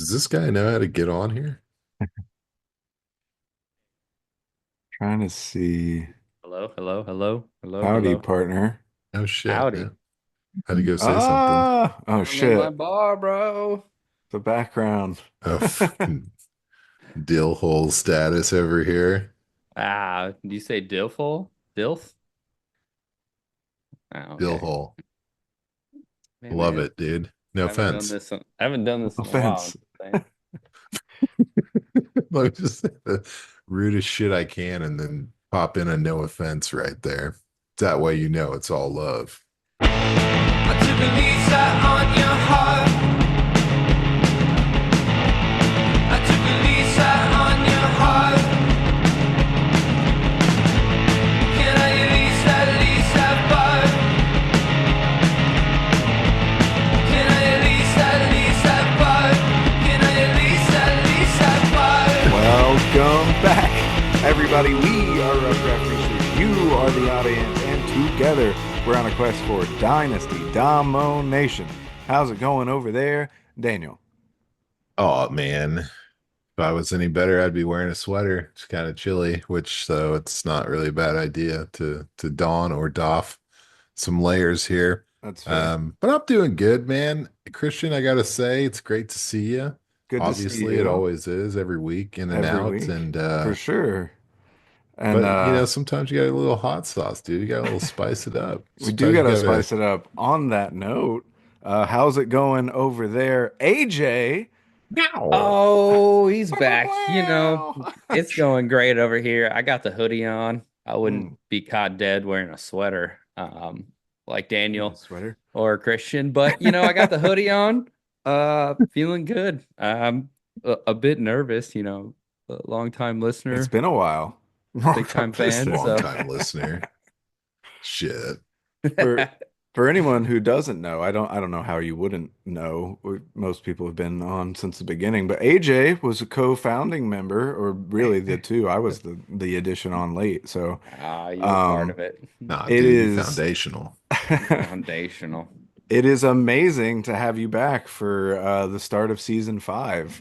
Does this guy know how to get on here? Trying to see. Hello, hello, hello, hello, Howdy, hello. partner. Oh shit, Howdy. man. Had to go say something. Oh I'm in my shit. bar, bro. The background. Oh, fucking dill hole status over here. Do you say Dilful? Dilf? Oh, Dill okay. hole. Hey, Love man. it, dude. No I haven't done offense. this. I haven't done No this in a while. I'm offense. just saying. Let me just say the rudest shit I can and then pop in a no offense right there. That way you know it's all love. I took a lease out on your heart. I took a lease out on your heart. Can I at least have fun? Can I at least have fun? Can I at least have fun? Welcome back, everybody. We are Rough Draft Research. You are the audience, and together we're on a quest for Dynasty Domination. How's it going over there, Daniel? Oh man. If I was any better, I'd be wearing a sweater. It's kind of chilly, which so it's not really a bad idea to don or doff some layers here. That's fair. But I'm doing good, man. Christian, I gotta say, it's great to see you. Good to see Obviously, it you always is every week in and every out. week, And for sure. And but you know, sometimes you got a little hot sauce, dude. You got a little spice it up. we do Sometimes you got to gotta spice it up. On that note, how's it going over there, AJ? Meow. Oh, he's back. It's going great over here. I got the hoodie on. I wouldn't Mm, be caught dead wearing a sweater, like nice Daniel sweater. or Christian. But I got the hoodie on. Feeling good. I'm a bit nervous. A long time It's listener, been a while. Long big time time fan. listener. Long So time listener. Shit. For for anyone who doesn't know, I don't know how you wouldn't know. Most people have been on since the beginning, but AJ was a co-founding member, or really the two. I was the addition on late. So you were part um of it. Nah, it dude, you is foundational. Foundational. it is amazing to have you back for the start of season five.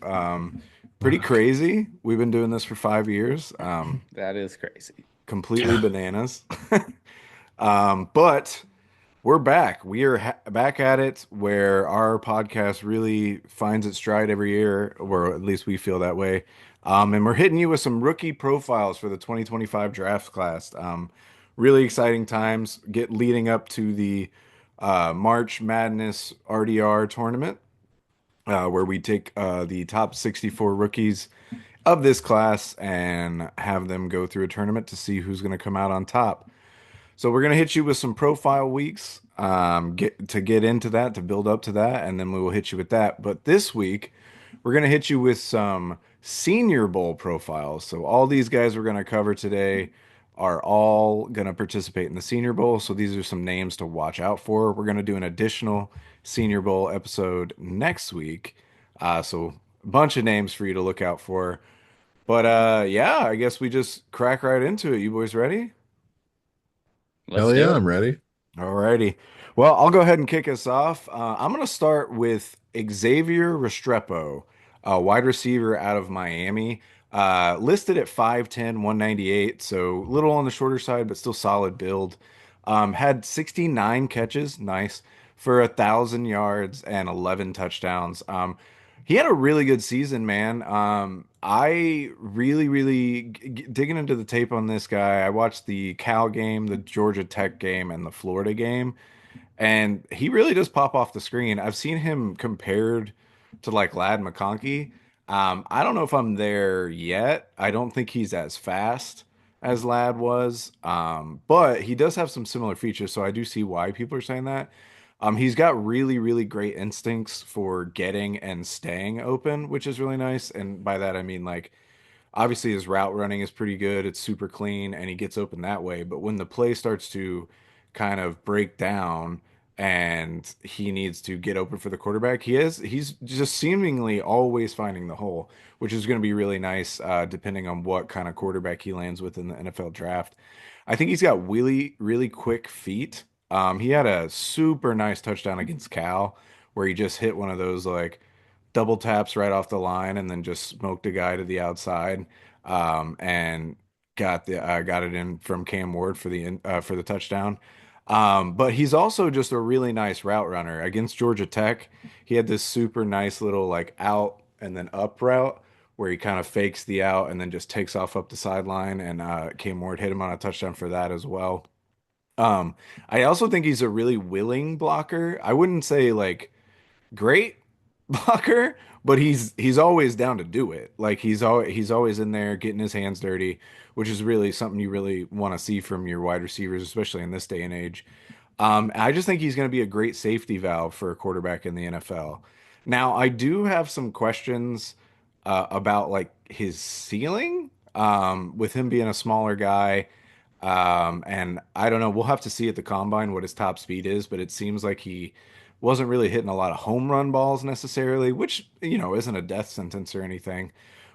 Pretty Fuck. crazy. We've been doing this for 5 years. That is crazy. Completely bananas. But we're back. We are back at it where our podcast really finds its stride every year, or at least we feel that way. And we're hitting you with some rookie profiles for the 2025 draft class. Really exciting times get leading up to the March Madness RDR tournament, where we take the top 64 rookies of this class and have them go through a tournament to see who's going to come out on top. So we're gonna hit you with some profile weeks, get into that, to build up to that, and then we will hit you with that. But this week, we're gonna hit you with some Senior Bowl profiles. So all these guys we're gonna cover today are all gonna participate in the Senior Bowl. So these are some names to watch out for. We're gonna do an additional Senior Bowl episode next week. So a bunch of names for you to look out for. But yeah, I guess we just crack right into it. You boys ready? Let's Hell do yeah, it. I'm ready. Alrighty. Well, I'll go ahead and kick us off. I'm going to start with Xavier Restrepo, a wide receiver out of Miami, listed at 5'10", 198, so a little on the shorter side, but still solid build. Had 69 catches, nice, for 1,000 yards and 11 touchdowns. He had a really good season, man. I really digging into the tape on this guy. I watched the Cal game, the Georgia Tech game, and the Florida game, and he really does pop off the screen. I've seen him compared to like Lad McConkey. I don't know if I'm there yet. I don't think he's as fast as Lad was, but he does have some similar features, so I do see why people are saying that. He's got really great instincts for getting and staying open, which is really nice. And by that I mean like obviously his route running is pretty good. It's super clean and he gets open that way. But when the play starts to kind of break down and he needs to get open for the quarterback, he's just seemingly always finding the hole, which is going to be really nice depending on what kind of quarterback he lands with in the NFL draft. I think he's got really quick feet. He had a super nice touchdown against Cal where he just hit one of those like double taps right off the line and then just smoked a guy to the outside, and got it in from Cam Ward for the touchdown. But he's also just a really nice route runner. Against Georgia Tech, he had this super nice little like out and then up route where he kind of fakes the out and then just takes off up the sideline. And Cam Ward hit him on a touchdown for that as well. Um, I also think he's a really willing blocker. I wouldn't say like great blocker, but he's always down to do it. Like he's always in there getting his hands dirty, which is really something you really want to see from your wide receivers, especially in this day and age. I just think he's going to be a great safety valve for a quarterback in the NFL. Now, I do have some questions about like his ceiling, with him being a smaller guy. And I don't know, we'll have to see at the combine what his top speed is, but it seems like he wasn't really hitting a lot of home run balls necessarily, which, isn't a death sentence or anything.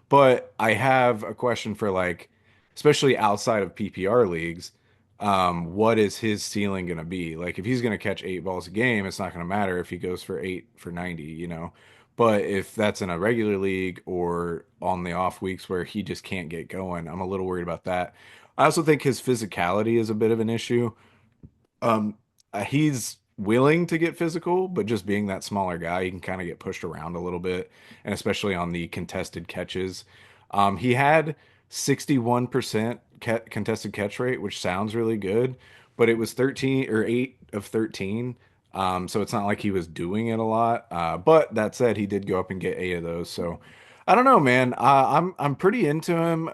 But I have a question for like, especially outside of PPR leagues, what is his ceiling going to be? Like, if he's going to catch 8 balls a game, it's not going to matter if he goes for 8 for 90. But if that's in a regular league or on the off weeks where he just can't get going, I'm a little worried about that. I also think his physicality is a bit of an issue. Um, he's willing to get physical, but just being that smaller guy, he can kind of get pushed around a little bit, and especially on the contested catches. He had 61% contested catch rate, which sounds really good, but it was 13 or 8 of 13. So it's not like he was doing it a lot. But that said, he did go up and get 8 of those. So I don't know, man. I'm pretty into him.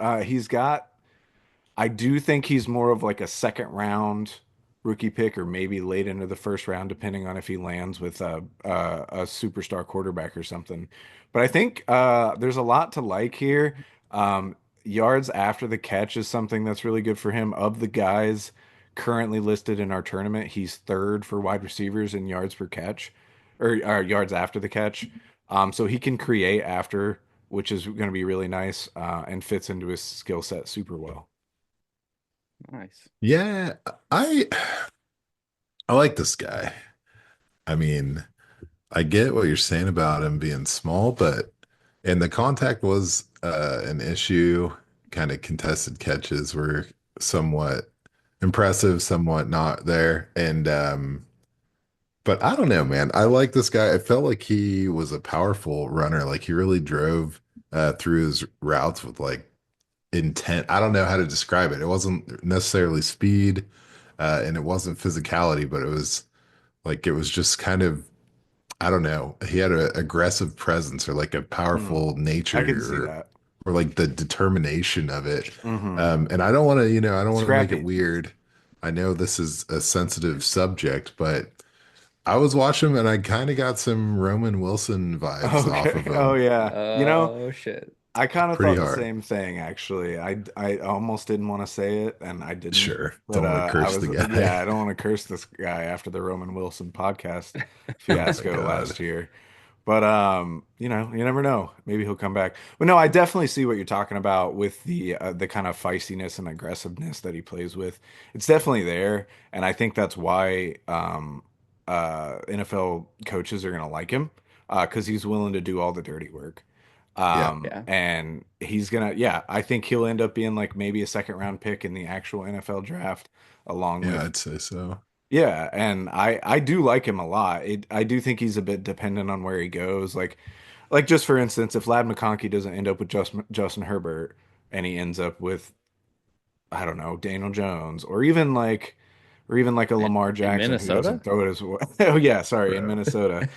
I do think he's more of like a second round rookie pick or maybe late into the first round, depending on if he lands with a superstar quarterback or something. But I think there's a lot to like here. Yards after the catch is something that's really good for him. Of the guys currently listed in our tournament, he's third for wide receivers in yards per catch or yards after the catch. So he can create after, which is going to be really nice, and fits into his skill set super well. Nice. Yeah, I I like this guy. I mean, I get what you're saying about him being small, but and the contact was an issue. Kind of contested catches were somewhat impressive, somewhat not there. And but I don't know, man. I like this guy. I felt like he was a powerful runner. Like he really drove through his routes with like intent. I don't know how to describe it. It wasn't necessarily speed, and it wasn't physicality, but it was just kind of, I don't know. He had an aggressive presence or like a Hmm. powerful I can nature see that. or like the determination of it. Hmm. And I don't want to, I don't want to make it Scrappy. weird. I know this is a sensitive subject, but I was watching him and I kind of got some Roman Wilson vibes off Okay. of Oh him yeah. Oh shit. I kind of pretty thought the hard. same thing actually. I almost didn't want to say it and I didn't. Sure. But Don't want to I curse the was guy. yeah, I don't want to curse this guy after the Roman Wilson podcast Oh my fiasco God. last year. But you never know. Maybe he'll come back. But no, I definitely see what you're talking about with the kind of feistiness and aggressiveness that he plays with. It's definitely there, and I think that's why NFL coaches are gonna like him, because he's willing to do all the dirty work. Yeah. Yeah. And he's gonna, yeah, I think he'll end up being like maybe a second round pick in the actual NFL draft, along Yeah, with I'd say so. yeah, and I do like him a lot. I do think he's a bit dependent on where he goes. Like just for instance, if Lad McConkey doesn't end up with Justin Herbert and he ends up with I don't know Daniel Jones or even like a In, Lamar in Jackson who Minnesota? doesn't throw it as well. Oh yeah, sorry, in Bro. Minnesota.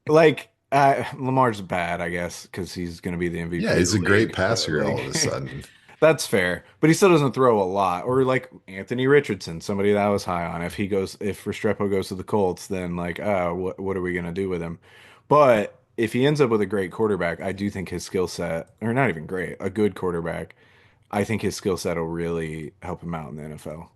Like Lamar's bad, I guess, because he's going to be the Yeah, MVP of he's the a great league. But passer all of a like sudden. that's fair, but he still doesn't throw a lot. Or like Anthony Richardson, somebody that I was high on. If Restrepo goes to the Colts, then like, what are we gonna do with him? But if he ends up with a great quarterback, I do think his skill set, or not even great, a good quarterback, I think his skill set will really help him out in the NFL.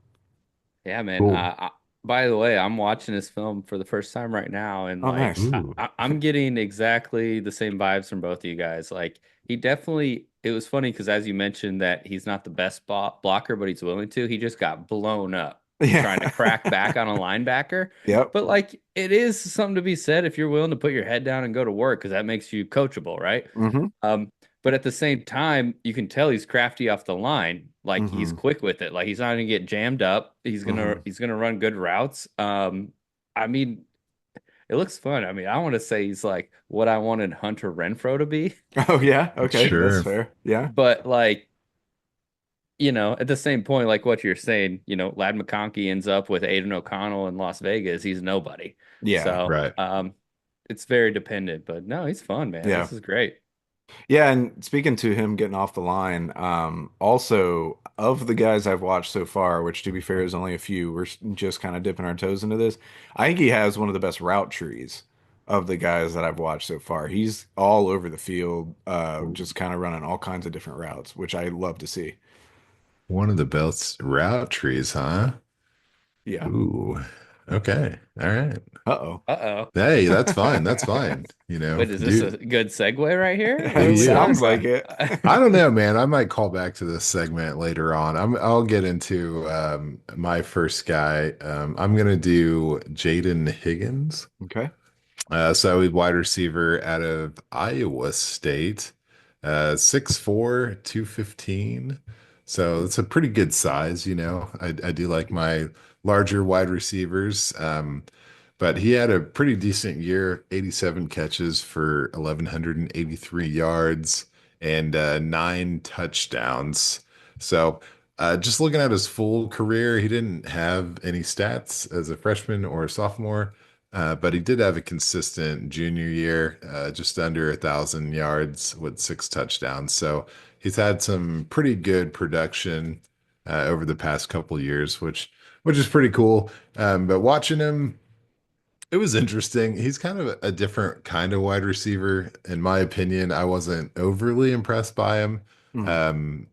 Yeah, man. Cool. By the way, I'm watching this film for the first time right now, and Oh, like nice. Ooh. I'm getting exactly the same vibes from both of you guys. Like he definitely, it was funny because as you mentioned that he's not the best blocker, but he's willing to. He just got blown up Yeah. trying to crack back on a linebacker. Yep. But like it is something to be said if you're willing to put your head down and go to work because that makes you coachable, right? Hmm. But at the same time, you can tell he's crafty off the line. Like he's Hmm. quick with it. Like he's not gonna get jammed up. Hmm. He's gonna run good routes. I mean, it looks fun. I mean, I want to say he's like what I wanted Hunter Renfro to be, Oh yeah. Okay, that's Sure. fair. Yeah. but like at the same point, like what you're saying, Lad McConkey ends up with Aiden O'Connell in Las Vegas. He's nobody. Yeah. So, Right. it's very dependent, but no, he's fun, man. Yeah. This is great. Yeah, and speaking to him getting off the line, also of the guys I've watched so far, which to be fair is only a few, just kind of dipping our toes into this. I think he has one of the best route trees of the guys that I've watched so far. He's all over the field, just kind of running all kinds of different routes, which I love to see. One of the best route trees, huh? Yeah. Ooh. Okay. All right. Uh-oh. Uh-oh. Hey, that's fine. That's fine. Wait, is this a Do good segue right here? What do are It we you? talking sounds like it. about? I don't know, man. I might call back to this segment later on. I'll get into my first guy. I'm gonna do Jayden Higgins. Okay. So he's wide receiver out of Iowa State, 6'4", 215. So it's a pretty good size, I do like my larger wide receivers. But he had a pretty decent year, 87 catches for 1,183 yards and 9 touchdowns. So just looking at his full career, he didn't have any stats as a freshman or a sophomore. But he did have a consistent junior year, just under 1,000 yards with 6 touchdowns. So he's had some pretty good production over the past couple years, which is pretty cool. But watching him, it was interesting. He's kind of a different kind of wide receiver, in my opinion. I wasn't overly impressed by him. Mm,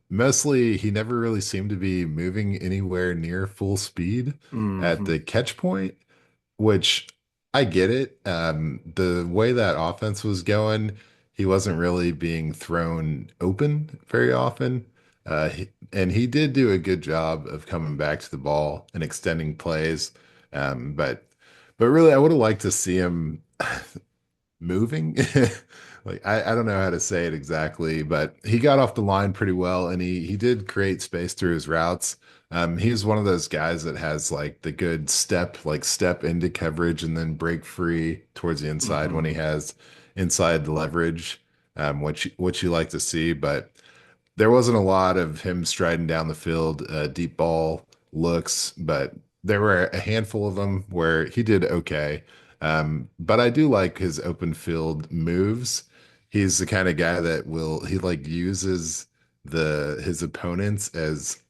Mostly, he never really seemed to be moving anywhere near full speed at hmm the catch point, which I get it. The way that offense was going, he wasn't really being thrown open very often. And he did do a good job of coming back to the ball and extending plays. But really, I would have liked to see him moving. Like I don't know how to say it exactly, but he got off the line pretty well, and he did create space through his routes. He's one of those guys that has like the good step into coverage and then break free towards the inside when hmm he has inside leverage, which you like to see. But there wasn't a lot of him striding down the field, deep ball looks, but there were a handful of them where he did okay. But I do like his open field moves. He's the kind of guy that he like uses his opponents as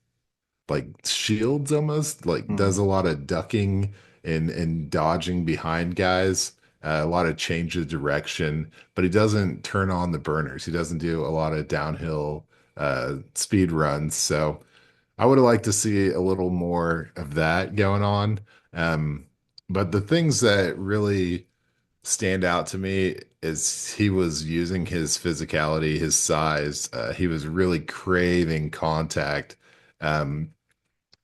like shields almost, like does hmm a lot of ducking and dodging behind guys, a lot of change of direction, but he doesn't turn on the burners. He doesn't do a lot of downhill speed runs. So I would have liked to see a little more of that going on. Um, but the things that really stand out to me is he was using his physicality, his size. He was really craving contact. Um,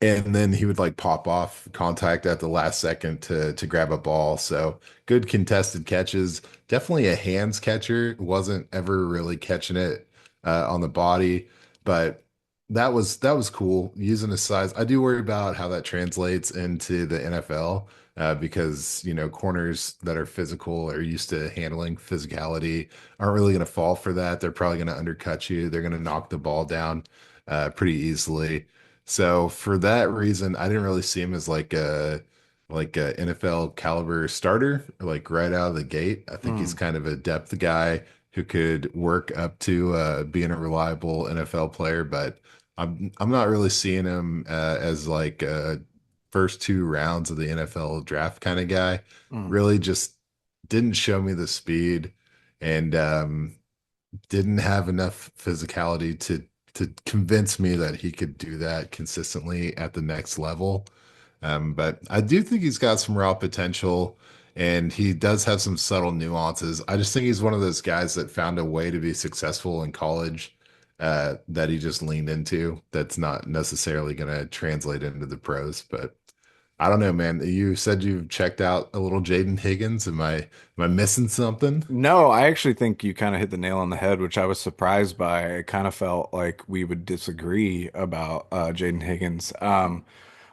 and then he would like pop off contact at the last second to grab a ball. So good contested catches. Definitely a hands catcher. Wasn't ever really catching it on the body, but that was cool using his size. I do worry about how that translates into the NFL because corners that are physical are used to handling physicality aren't really going to fall for that. They're probably going to undercut you. They're going to knock the ball down pretty easily. So for that reason, I didn't really see him as like a NFL caliber starter, like right out of the gate. I think he's mm, kind of a depth guy who could work up to being a reliable NFL player, but I'm not really seeing him as like a first 2 rounds of the NFL draft kind of guy. mm. Really just didn't show me the speed and didn't have enough physicality to convince me that he could do that consistently at the next level. But I do think he's got some raw potential and he does have some subtle nuances. I just think he's one of those guys that found a way to be successful in college that he just leaned into that's not necessarily going to translate into the pros. But I don't know, man. You said you've checked out a little Jayden Higgins. Am I missing something? No, I actually think you kind of hit the nail on the head, which I was surprised by. I kind of felt like we would disagree about Jayden Higgins.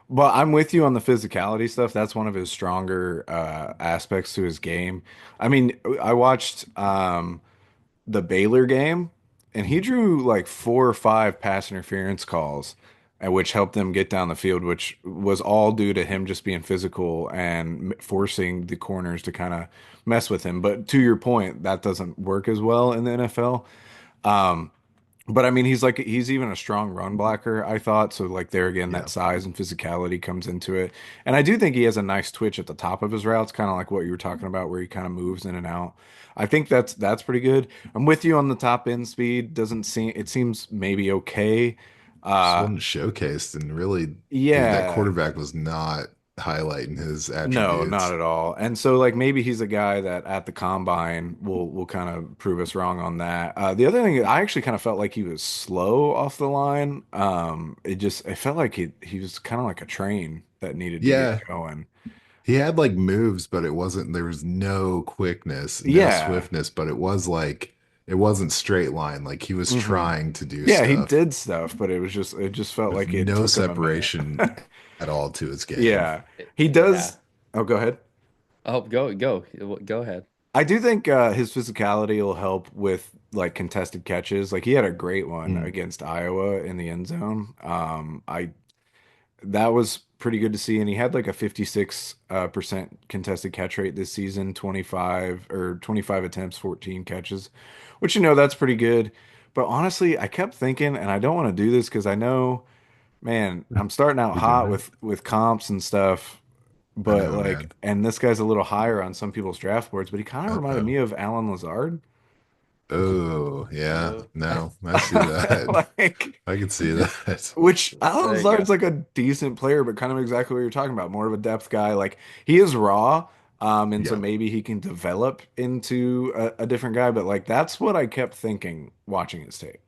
But I'm with you on the physicality stuff. That's one of his stronger aspects to his game. I mean, I watched the Baylor game, and he drew like 4 or 5 pass interference calls, which helped them get down the field, which was all due to him just being physical and forcing the corners to kind of mess with him. But to your point, that doesn't work as well in the NFL. Um, but I mean, he's even a strong run blocker, I thought. So like there again, that Yeah. size and physicality comes into it. And I do think he has a nice twitch at the top of his routes, kind of like what you were talking about, where he kind of moves in and out. I think that's pretty good. I'm with you on the top end speed. Doesn't seem it seems maybe okay. Just Uh wasn't showcased, and really, that yeah. quarterback was not highlighting his No, not attributes. at all. And so like maybe he's a guy that at the combine will kind of prove us wrong on that. The other thing, I actually kind of felt like he was slow off the line. It felt like he was kind of like a train that needed to get Yeah, going. he had like moves, but there was no quickness, no Yeah. swiftness, but it wasn't straight line. Like he was hmm trying to do Yeah, he stuff did stuff, but it just felt with like it no took him a minute. separation at all to his game. Yeah. He Yeah. does. Oh, go ahead. Oh, go ahead. I do think his physicality will help with like contested catches. Like he had a great one Mm. against Iowa in the end zone. I That was pretty good to see, and he had like a 56 percent contested catch rate this season, 25 attempts, 14 catches, which that's pretty good. But honestly, I kept thinking, and I don't want to do this because I know, man, I'm starting out You go hot ahead. with comps and stuff. I But know, like, man. and this guy's a little higher on some people's draft boards, but he kind of reminded Uh-oh. me of Alan Lazard. Oh, yeah. Uh, No, I see that. Like, I can see that. which Alan there you go. Lazard's like a decent player, but kind of exactly what you're talking about, more of a depth guy. Like he is raw, and so Yeah. maybe he can develop into a different guy. But like that's what I kept thinking watching his tape.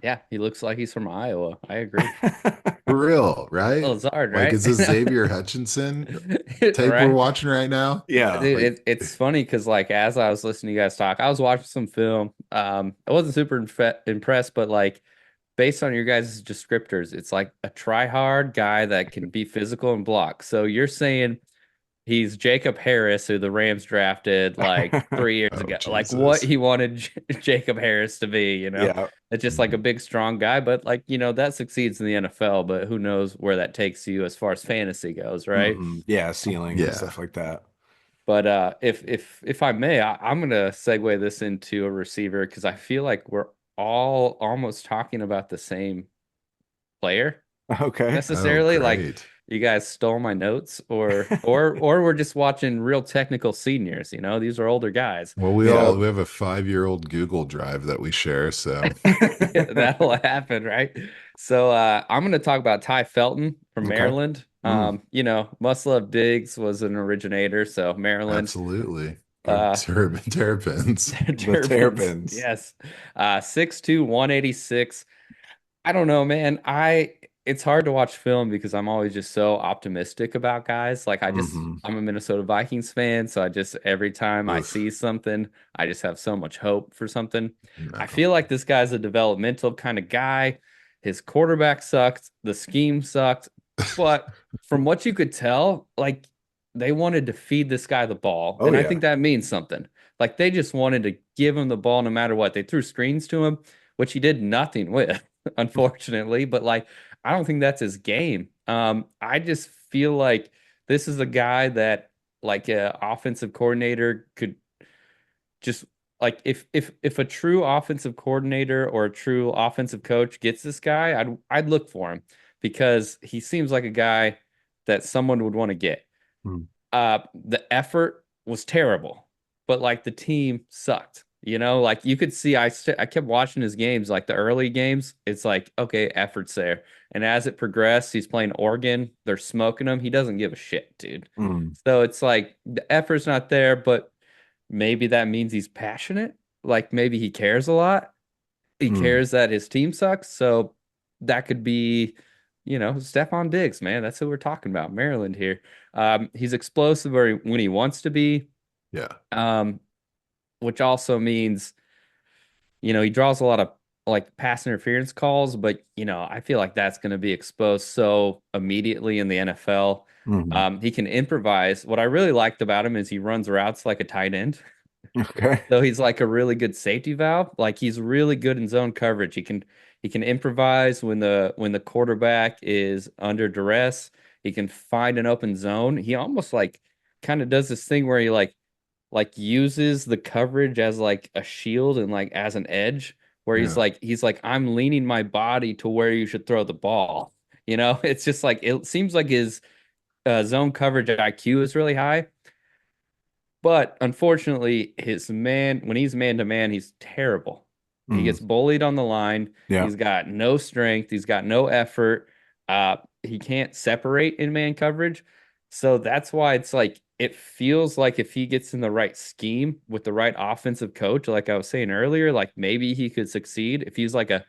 Yeah, he looks like he's from Iowa. I agree. For real, right? Lazard, Like, right? is this Xavier Hutchinson tape we're Right. watching right now? Yeah. Dude, Like, it's funny because like as I was listening to you guys talk, I was watching some film. I wasn't super impressed, but like based on your guys' descriptors, it's like a try hard guy that can be physical and block. So you're saying he's Jacob Harris, who the Rams drafted like 3 years oh, ago. Like what Jesus. he wanted Jacob Harris to be, Yeah. It's just like a Mhm. big, strong guy, but like, that succeeds in the NFL, but who knows where that takes you as far as fantasy goes, right? Yeah. Ceiling and Yeah. stuff like that. But if I may, I'm gonna segue this into a receiver because I feel like we're all almost talking about the same player Okay. Oh, necessarily. Like great. you guys stole my notes, or we're just watching real technical seniors. These are older guys. Well, Yeah. we have a 5-year-old Google Drive that we share, so That'll happen, right? So I'm going to talk about Tai Felton from Okay. Maryland. Mm. Must Love Diggs was an originator, so Maryland. absolutely. Go Uh, Terrapins. The Turbans, Terrapins. yes. 6'2", 186. I don't know, man. It's hard to watch film because I'm always just so optimistic about guys. Like hmm I'm a Minnesota Vikings fan, so I just every time I Oof. see something, I just have so much hope for something. I No. feel like this guy's a developmental kind of guy. His quarterback sucked, the scheme sucked, but from what you could tell, like they wanted to feed this guy the ball, Oh and I yeah. think that means something. Like they just wanted to give him the ball no matter what. They threw screens to him, which he did nothing with. Unfortunately, but like I don't think that's his game. I just feel like this is a guy that like a offensive coordinator could just like if a true offensive coordinator or a true offensive coach gets this guy, I'd look for him because he seems like a guy that someone would want to get. Mm. The effort was terrible, but like the team sucked. Like you could see, I kept watching his games, like the early games. It's like, okay, effort's there. And as it progressed, he's playing Oregon. They're smoking him. He doesn't give a shit, dude. Mm. So it's like the effort's not there, but maybe that means he's passionate. Like maybe he cares a lot. He Mm. cares that his team sucks. So that could be, Stephon Diggs, man. That's who we're talking about. Maryland here. He's explosive when he wants to be, Yeah. um, which also means, he draws a lot of like pass interference calls, but I feel like that's going to be exposed so immediately in the NFL. Mhm. He can improvise. What I really liked about him is he runs routes like a tight end. Okay. So he's like a really good safety valve. Like he's really good in zone coverage. He can improvise when the quarterback is under duress. He can find an open zone. He almost like kind of does this thing where he like uses the coverage as like a shield and like as an edge where he's Yeah. like he's like I'm leaning my body to where you should throw the ball. It's just like it seems like his zone coverage IQ is really high. But unfortunately, when he's man to man, he's terrible. He Mhm. gets bullied on the line. Yeah. He's got no strength. He's got no effort. He can't separate in man coverage. So that's why it's like it feels like if he gets in the right scheme with the right offensive coach, like I was saying earlier, like maybe he could succeed. If he's like a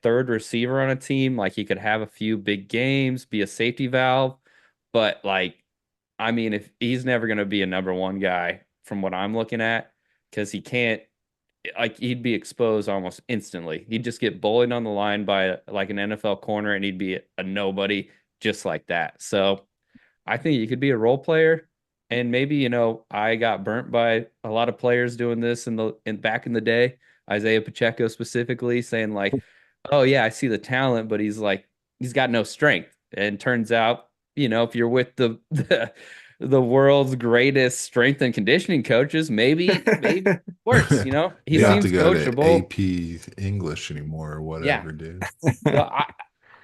third receiver on a team, like he could have a few big games, be a safety valve. But like I mean, if he's never going to be a number one guy from what I'm looking at, because he can't, like, he'd be exposed almost instantly. He'd just get bullied on the line by like an NFL corner and he'd be a nobody just like that. So I think he could be a role player. And maybe, I got burnt by a lot of players doing this in back in the day, Isaiah Pacheco specifically saying like, oh yeah, I see the talent, but he's got no strength. And turns out, if you're with the world's greatest strength and conditioning coaches, maybe it works, he You don't have to seems go to coachable. AP English anymore or Yeah. whatever, dude. So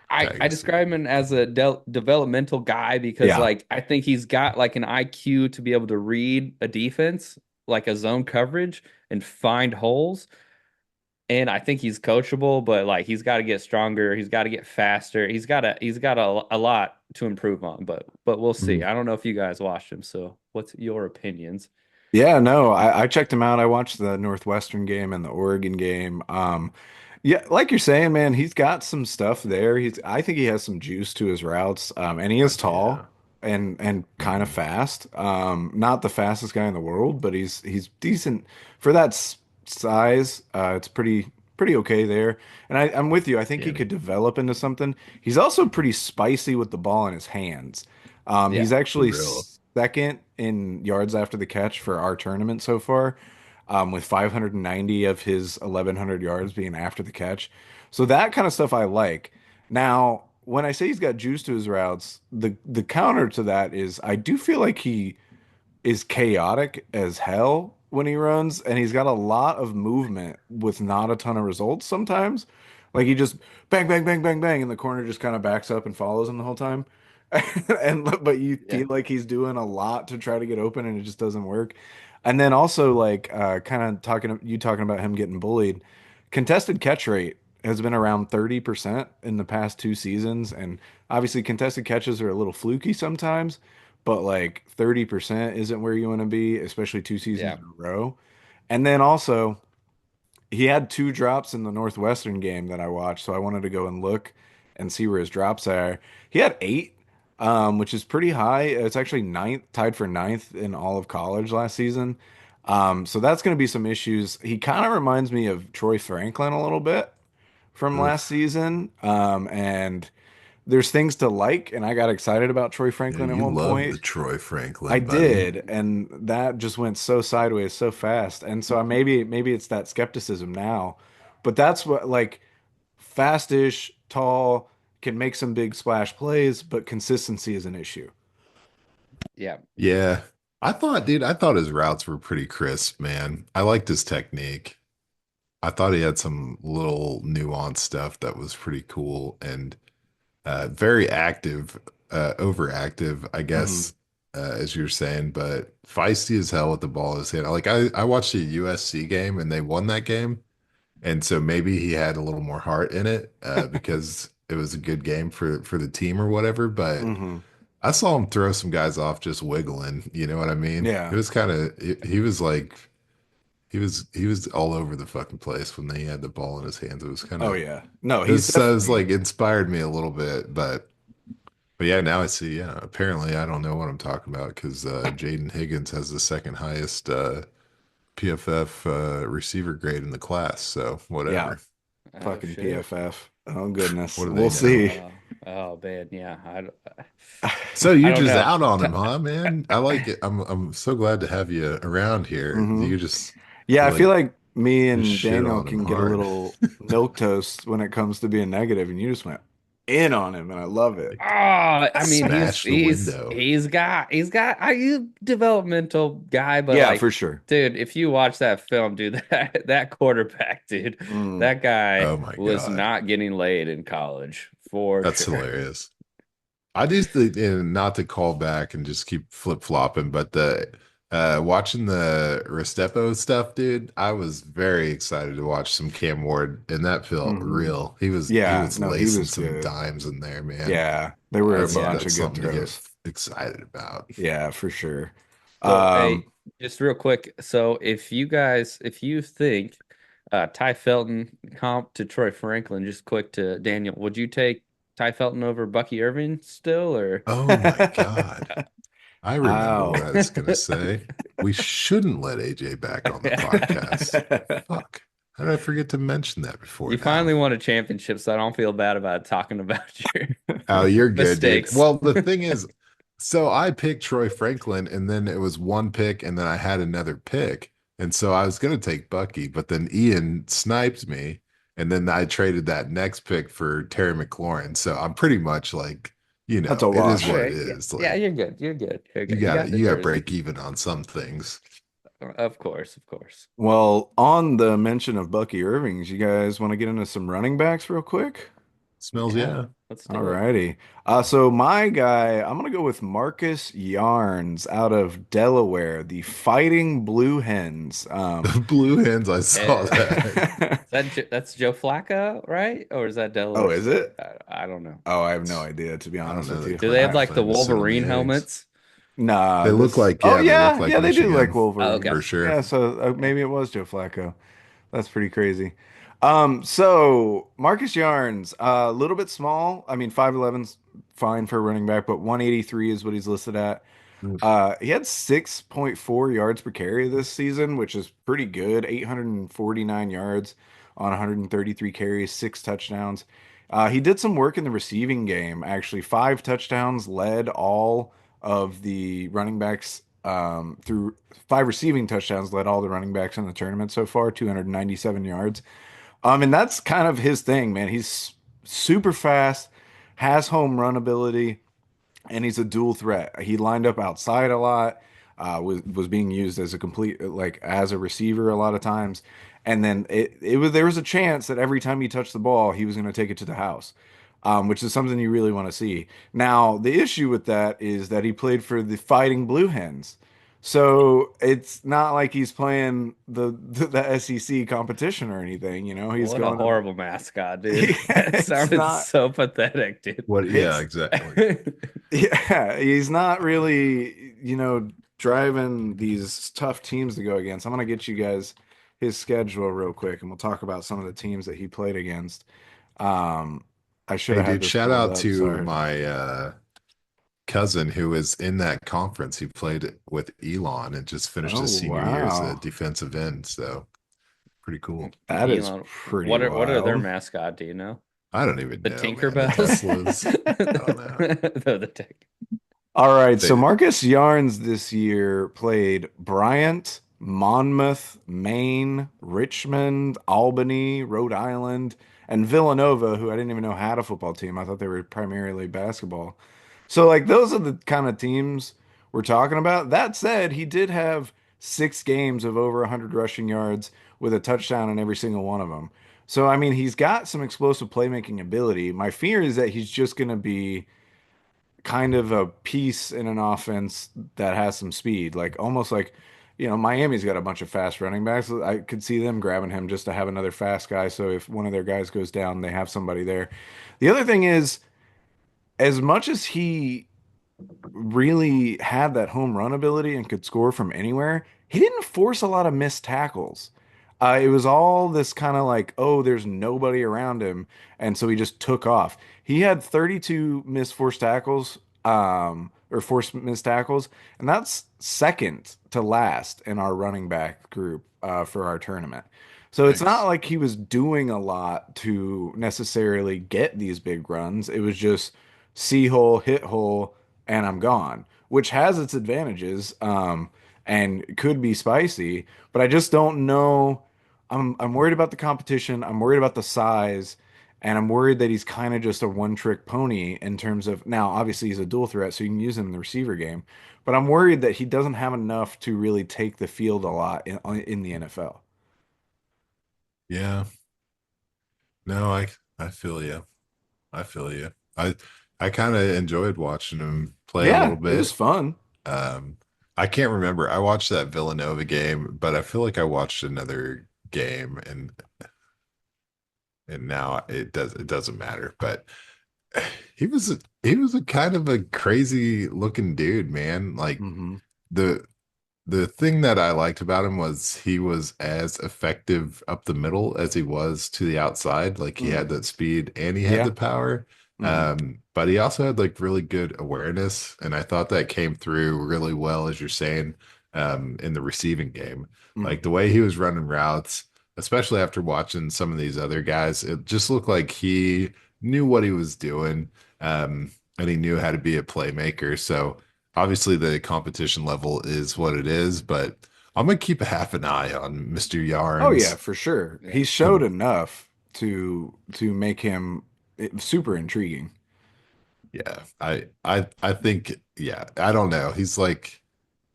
I Pegasus. describe him as a developmental guy because Yeah. like I think he's got like an IQ to be able to read a defense, like a zone coverage and find holes. And I think he's coachable, but like he's got to get stronger, he's got to get faster. He's got a lot to improve on, but we'll see. Mhm. I don't know if you guys watched him, so what's your opinions? Yeah, no, I checked him out. I watched the Northwestern game and the Oregon game. Yeah, like you're saying, man, he's got some stuff there. I think he has some juice to his routes. And he is Fuck tall yeah. and kind of Mhm. fast. Not the fastest guy in the world, but he's decent for that size. It's pretty okay there. And I'm with you. I think he Yeah. could develop into something. He's also pretty spicy with the ball in his hands. He's Yeah. For actually real. second in yards after the catch for our tournament so far, with 590 of his 1100 yards being after the catch. So that kind of stuff I like. Now, when I say he's got juice to his routes, the counter to that is I do feel like he is chaotic as hell when he runs, and he's got a lot of movement with not a ton of results sometimes. Like he just bang, bang, bang, bang, bang, and the corner just kind of backs up and follows him the whole time. And but you Yeah. feel like he's doing a lot to try to get open, and it just doesn't work. And then also like kind of talking about him getting bullied. Contested catch rate has been around 30% in the past 2 seasons, and obviously contested catches are a little fluky sometimes, but like 30% isn't where you want to be, especially 2 seasons Yeah. in a row. And then also, he had two drops in the Northwestern game that I watched, so I wanted to go and look and see where his drops are. He had eight, which is pretty high. It's actually ninth, tied for ninth in all of college last season. So that's going to be some issues. He kind of reminds me of Troy Franklin a little bit from last Oof. season. And there's things to like, and I got excited about Troy Yeah, Franklin at you one love the point. Troy I Franklin, buddy. did, and that just went so sideways so fast. And so maybe it's that skepticism now. But that's what like fastish, tall, can make some big splash plays, but consistency is an issue. Yeah. Yeah. I thought his routes were pretty crisp, man. I liked his technique. I thought he had some little nuanced stuff that was pretty cool and very active, overactive, I Hmm. guess, as you're saying, but feisty as hell with the ball in his hand. Like I watched a USC game and they won that game. And so maybe he had a little more heart in it because it was a good game for the team or whatever. But Hmm. I saw him throw some guys off just wiggling. You know what I mean? It Yeah. was kind of he was like he was all over the fucking place when he had the ball in his hands. It was kind Oh of yeah. No, it he's was definitely like inspired me a little bit, but yeah, now I see. Yeah, apparently I don't know what I'm talking about because Jayden Higgins has the second highest PFF receiver grade in the class. So yeah, whatever. Oh fucking shit. PFF. Oh goodness. What do We'll they know? see. Oh man, yeah. So I you're don't just know. out on him, huh, man? I like it. I'm so glad to have you around here. hmm You just Yeah, I like feel like me just and shit Daniel on him can get a hard. little milk toast when it comes to being negative, and you just went in on him, and I love it. Oh, I mean, Smash the window. he's got a developmental guy, but Yeah, like, for sure. dude, if you watch that film, dude, that quarterback, dude, Mm. that guy Oh my was God. not getting laid in college for That's sure. hilarious. I just not to call back and just keep flip flopping, but the watching the Restrepo stuff, dude, I was very excited to watch some Cam Ward, and that felt hmm real. He Yeah, was no, he lacing was some good. dimes in there, man. Yeah, there were a bunch Yeah. of That's good something to get throws. excited about. Yeah, for sure. So, hey, Um, just real quick. So, if you think Ty Felton comp to Troy Franklin, just quick to Daniel, would you take Ty Felton over Bucky Irving still, or? Oh my God. I remember what ow. I was gonna say. We shouldn't let AJ back on the podcast. Fuck. How did I forget to mention that before You now? finally won a championship, so I don't feel bad about talking about your Oh, you're good, dude. mistakes. Well, the thing is, so I picked Troy Franklin, and then it was one pick, and then I had another pick. And so I was going to take Bucky, but then Ian sniped me, and then I traded that next pick for Terry McLaurin. So I'm pretty much like, That's a it is wash. what it Okay, yeah, is. yeah, Like you're good. You're good. You're good. You got the you got to jersey. break even on some things. Of course, of course. Well, on the mention of Bucky Irvings, you guys want to get into some running backs real quick? Smells, Yeah, yeah. let's do it. Alrighty. So my guy, I'm gonna go with Marcus Yarns out of Delaware, the Fighting Blue Hens. Blue hands, I saw Eh, that. that's Joe Flacco, right? Or is that Oh, Delaware is State? it? I don't know. Oh, I have no idea, to be I don't honest know with that you. Do they have like the Clemson's sitting Wolverine the eggs. helmets? Nah, They look this. like, Oh yeah, they look yeah, like yeah, they do like Michigan Oh, okay. for Wolverines. sure. Yeah, so maybe it was Joe Flacco. That's pretty crazy. So Marcus Yarns, a little bit small. I mean, 5'11's fine for a running back, but 183 is what he's listed at. Oof. He had 6.4 yards per carry this season, which is pretty good. 849 yards on 133 carries, six touchdowns. He did some work in the receiving game, actually. Five touchdowns, led all of the running backs through five receiving touchdowns, led all the running backs in the tournament so far, 297 yards. And that's kind of his thing, man. He's super fast, has home run ability, and he's a dual threat. He lined up outside a lot, was being used as a complete like as a receiver a lot of times, and then it was there was a chance that every time he touched the ball, he was going to take it to the house, which is something you really want to see. Now the issue with that is that he played for the Fighting Blue Hens. So it's not like he's playing the SEC competition or anything, you know. He's What a going to horrible mascot, dude. That it's sounded not so pathetic, dude. What? Yeah, it's exactly. yeah, he's not really, driving these tough teams to go against. I'm gonna get you guys his schedule real quick, and we'll talk about some of the teams that he played against. Um, I should Hey, have had dude, this shout pulled out up. to Sorry. my cousin who was in that conference. He played with Elon and just finished Oh, his senior year as a wow. defensive end. So pretty cool. That is Elon, pretty what are their wild. mascot? Do you know? I don't even The know, man. The Tinkerbells? Teslas. I don't know. The Tink. All right, so They, Marcus Yarns this year played Bryant, Monmouth, Maine, Richmond, Albany, Rhode Island, and Villanova, who I didn't even know had a football team. I thought they were primarily basketball. So, like, those are the kind of teams we're talking about. That said, he did have 6 games of over 100 rushing yards with a touchdown in every single one of them. So, I mean, he's got some explosive playmaking ability. My fear is that he's just going to be kind of a piece in an offense that has some speed, like almost like, Miami's got a bunch of fast running backs. I could see them grabbing him just to have another fast guy. So if one of their guys goes down, they have somebody there. The other thing is, as much as he really had that home run ability and could score from anywhere, he didn't force a lot of missed tackles. It was all this kind of like, oh, there's nobody around him, and so he just took off. He had 32 missed forced tackles, or forced missed tackles, and that's second to last in our running back group for our tournament. So it's not Nice. like he was doing a lot to necessarily get these big runs. It was just see hole, hit hole, and I'm gone, which has its advantages, and could be spicy, but I just don't know. I'm worried about the competition. I'm worried about the size, and I'm worried that he's kind of just a one-trick pony in terms of now, obviously he's a dual threat, so you can use him in the receiver game, but I'm worried that he doesn't have enough to really take the field a lot in the NFL. Yeah. No, I feel you. I feel you. I kind of enjoyed watching him play a little Yeah, it was bit. fun. Um, I can't remember. I watched that Villanova game, but I feel like I watched another game and now it doesn't matter. But he was a kind of a crazy looking dude, man. Like Hmm. the the thing that I liked about him was he was as effective up the middle as he was to the outside. Like he had Mm. that speed and he had the Yeah. power. Hmm. But he also had like really good awareness. And I thought that came through really well, as you're saying, in the receiving game. Like the Hmm. way he was running routes, especially after watching some of these other guys, it just looked like he knew what he was doing. And he knew how to be a playmaker. So obviously the competition level is what it is, but I'm gonna keep a half an eye on Mr. Oh yeah, Yarns. for sure. Yeah. He showed enough to make him super intriguing. Yeah, I think yeah, I don't know. He's like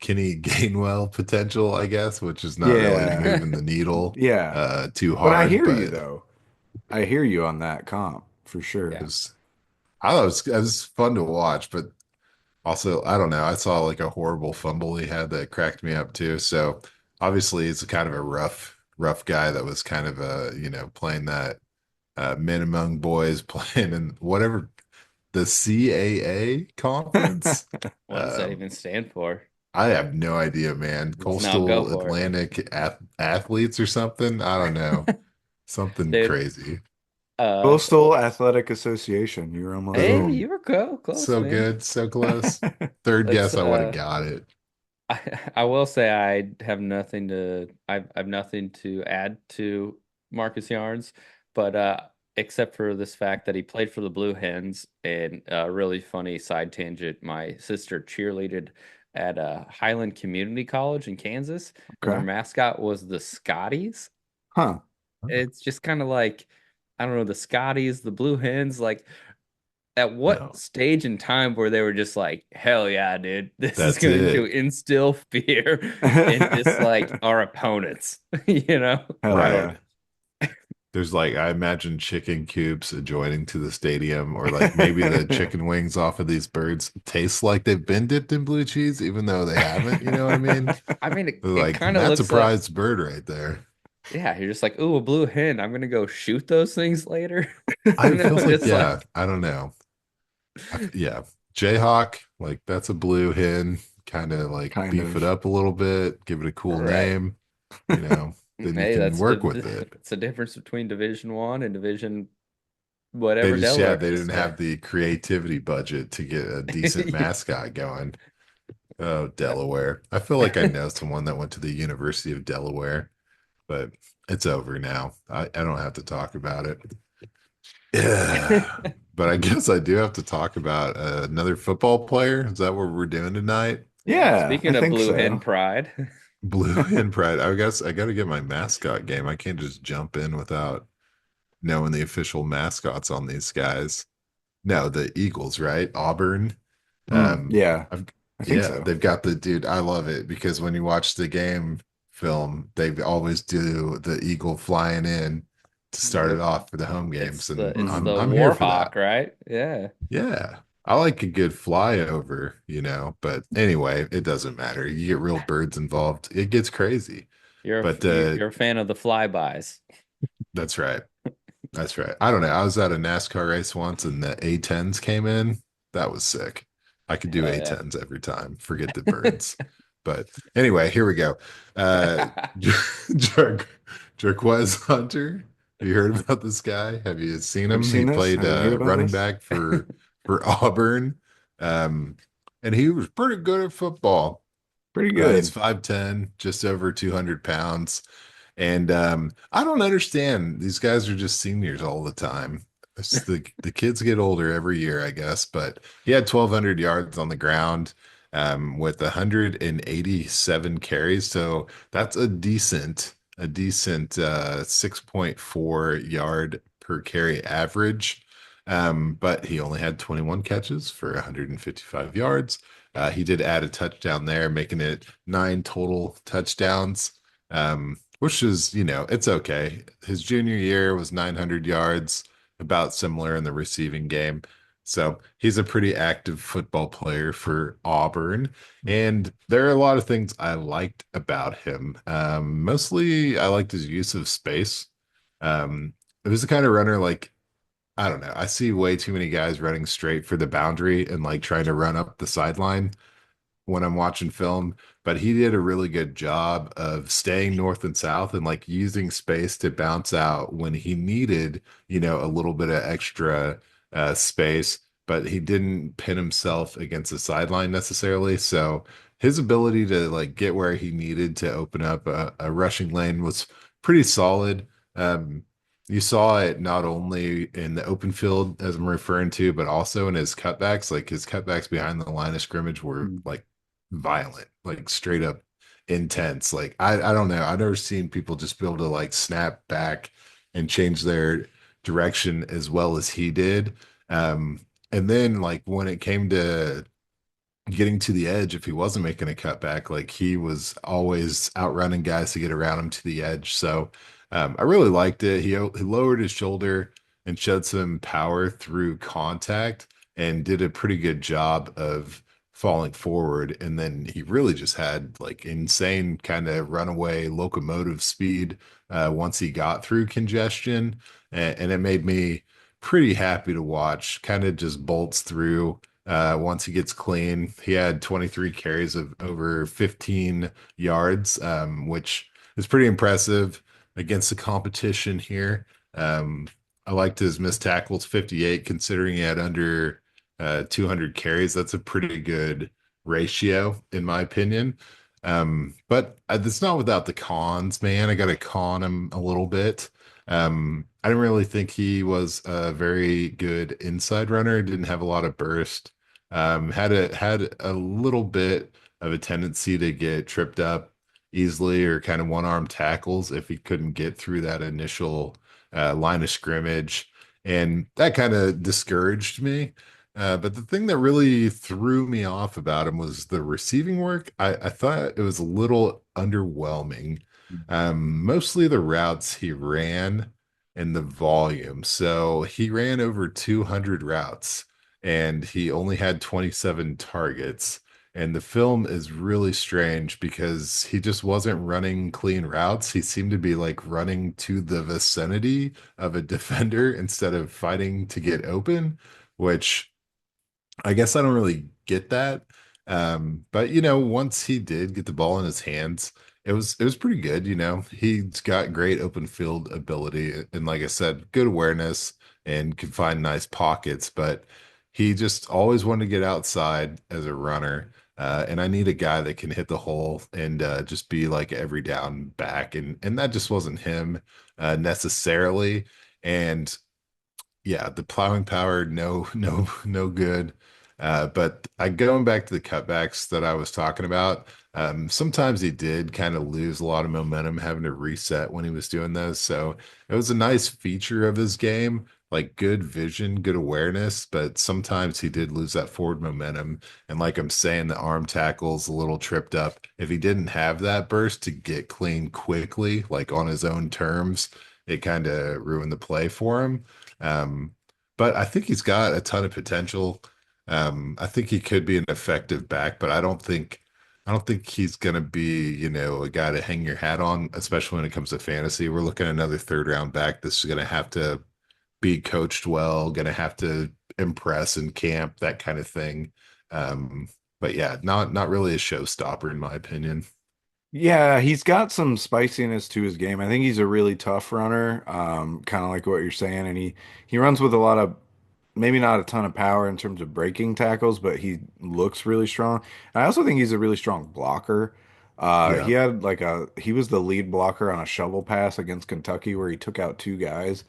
Kenny Gainwell potential, I guess, which is not really Yeah. moving the needle Yeah. too But I hard, hear you but though. I hear you on that comp for it Yeah. sure. was I thought it was fun to watch, but also I don't know. I saw like a horrible fumble he had that cracked me up too. So obviously he's kind of a rough guy that was kind of playing that men among boys playing in whatever the CAA conference. What does that Um, even stand for? I have no idea, man. Now go Coastal for it. Atlantic Athletes or something. I don't know. Something Dude, crazy. uh, Coastal Athletic Association. You're almost hey, there. Boom. you were close, So man. good. So close. Third Let's guess, I would have got it. I will say I have nothing to add to Marcus Yarns, but except for this fact that he played for the Blue Hens and a really funny side tangent. My sister cheerleaded at Highland Community College in Kansas, and their Okay. mascot was the Scotties. Huh. It's just kind of like I don't know, the Scotties, the Blue Hens, like at what No, stage in time where they were just like, hell yeah, dude, this is that's going to it. instill fear in just like our opponents, you know? Hell I don't Right. yeah. There's like I imagine chicken coops adjoining to the stadium, or like maybe the chicken wings off of these birds taste like they've been dipped in blue cheese, even though they haven't. You know what I mean? I mean it Like kind of that's a looks like prized bird right there. yeah, you're just like, ooh, a blue hen. I'm gonna go shoot those things later. I You know, feels like just yeah. like I don't know. Yeah, Jayhawk, like that's a blue hen. Kind of like Kind beef it of. up a little bit, give it a cool right. name. You know, then you Hey, can work with it. that's the difference between Division One and Division They whatever just, yeah, Delaware they is. didn't have the creativity budget to get a decent mascot going. Oh, Delaware. I feel like I know someone that went to the University of Delaware, but it's over now. I don't have to talk about it. Yeah. But I guess I do have to talk about another football player. Is that what we're doing tonight? Yeah, Yeah, I speaking of think Blue Hen so. Pride, Blue and Pride. I guess I got to get my mascot game. I can't just jump in without knowing the official mascots on these guys. No, the Eagles, right? Auburn. Um, Yeah, I've I think yeah, so. they've got the dude. I love it because when you watch the game film, they always do the eagle flying in to start it yep, off for the home games, and it's Hmm. the I'm here for Warhawk, that. right? Yeah, Yeah. I like a good flyover, but anyway, it doesn't matter. You get real birds involved, it gets crazy. But you're a fan of the flybys. that's right. That's right. I don't know. I was at a NASCAR race once and the A10s came in. That was sick. I could do Hell yeah. A10s every time. Forget the birds. But anyway, here we go. Jar Jarquez Hunter. Have you heard about this guy? Have you seen Have you him? He seen this? played Have you heard about running this? back for Auburn. Um, and he was pretty good at football. Pretty He's good. 5'10", just over 200 pounds. And I don't understand. These guys are just seniors all the time. The kids get older every year, I guess. But he had 1,200 yards on the ground with 187 carries. So that's a decent 6.4 yard per carry average. But he only had 21 catches for 155 yards. He did add a touchdown there, making it 9 total touchdowns. Which is, it's okay. His junior year was 900 yards, about similar in the receiving game. So he's a pretty active football player for Auburn. And there are a lot of things I liked about him. Mostly, I liked his use of space. It was the kind of runner like, I don't know. I see way too many guys running straight for the boundary and like trying to run up the sideline when I'm watching film, but he did a really good job of staying north and south and like using space to bounce out when he needed, a little bit of extra space, but he didn't pin himself against the sideline necessarily. So his ability to like get where he needed to open up a rushing lane was pretty solid. You saw it not only in the open field, as I'm referring to, but also in his cutbacks. Like his cutbacks behind the line of scrimmage were like violent, like straight up intense. Like I don't know. I've never seen people just be able to like snap back and change their direction as well as he did. And then like when it came to getting to the edge, if he wasn't making a cutback, like he was always outrunning guys to get around him to the edge. So I really liked it. He lowered his shoulder and showed some power through contact and did a pretty good job of falling forward. And then he really just had like insane kind of runaway locomotive speed once he got through congestion. And it made me pretty happy to watch. Kind of just bolts through once he gets clean. He had 23 carries of over 15 yards, which is pretty impressive against the competition here. I liked his missed tackles, 58, considering he had under 200 carries. That's a pretty good ratio, in my opinion. But it's not without the cons, man. I got to con him a little bit. I didn't really think he was a very good inside runner. Didn't have a lot of burst. Had a little bit of a tendency to get tripped up easily or kind of one-arm tackles if he couldn't get through that initial line of scrimmage, and that kind of discouraged me. But the thing that really threw me off about him was the receiving work. I thought it was a little underwhelming. Mostly the routes he ran and the volume. So he ran over 200 routes and he only had 27 targets. And the film is really strange because he just wasn't running clean routes. He seemed to be like running to the vicinity of a defender instead of fighting to get open, which I guess I don't really get that. But once he did get the ball in his hands, it was pretty good. He's got great open field ability, and like I said, good awareness and can find nice pockets. But he just always wanted to get outside as a runner. And I need a guy that can hit the hole and just be like every down back, and that just wasn't him necessarily. And yeah, the plowing power, no, no, no good. But going back to the cutbacks that I was talking about, sometimes he did kind of lose a lot of momentum having to reset when he was doing those. So it was a nice feature of his game, like good vision, good awareness, but sometimes he did lose that forward momentum. And like I'm saying, the arm tackle's a little tripped up. If he didn't have that burst to get clean quickly, like on his own terms, it kind of ruined the play for him. Um, but I think he's got a ton of potential. I think he could be an effective back, but I don't think he's gonna be, a guy to hang your hat on, especially when it comes to fantasy. We're looking at another third round back that's gonna have to be coached well, gonna have to impress in camp, that kind of thing. Um, but yeah, not really a showstopper in my opinion. Yeah, he's got some spiciness to his game. I think he's a really tough runner, kind of like what you're saying, and he runs with a lot of maybe not a ton of power in terms of breaking tackles, but he looks really strong. And I also think he's a really strong blocker. Yeah. He was the lead blocker on a shovel pass against Kentucky where he took out two guys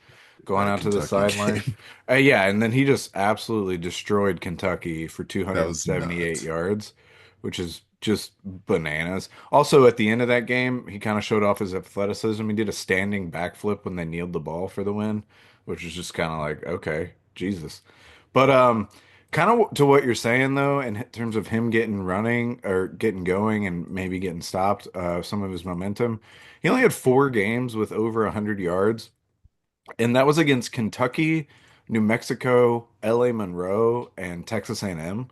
going That out to the Kentucky sideline. game. Yeah, and then he just absolutely destroyed Kentucky for That was 278 nuts. yards, which is just bananas. Also, at the end of that game, he kind of showed off his athleticism. He did a standing backflip when they kneeled the ball for the win, which was just kind of like, okay, Jesus. But kind of to what you're saying though, in terms of him getting running or getting going and maybe getting stopped, some of his momentum. He only had 4 games with over 100 yards, and that was against Kentucky, New Mexico, LA Monroe, and Texas A&M.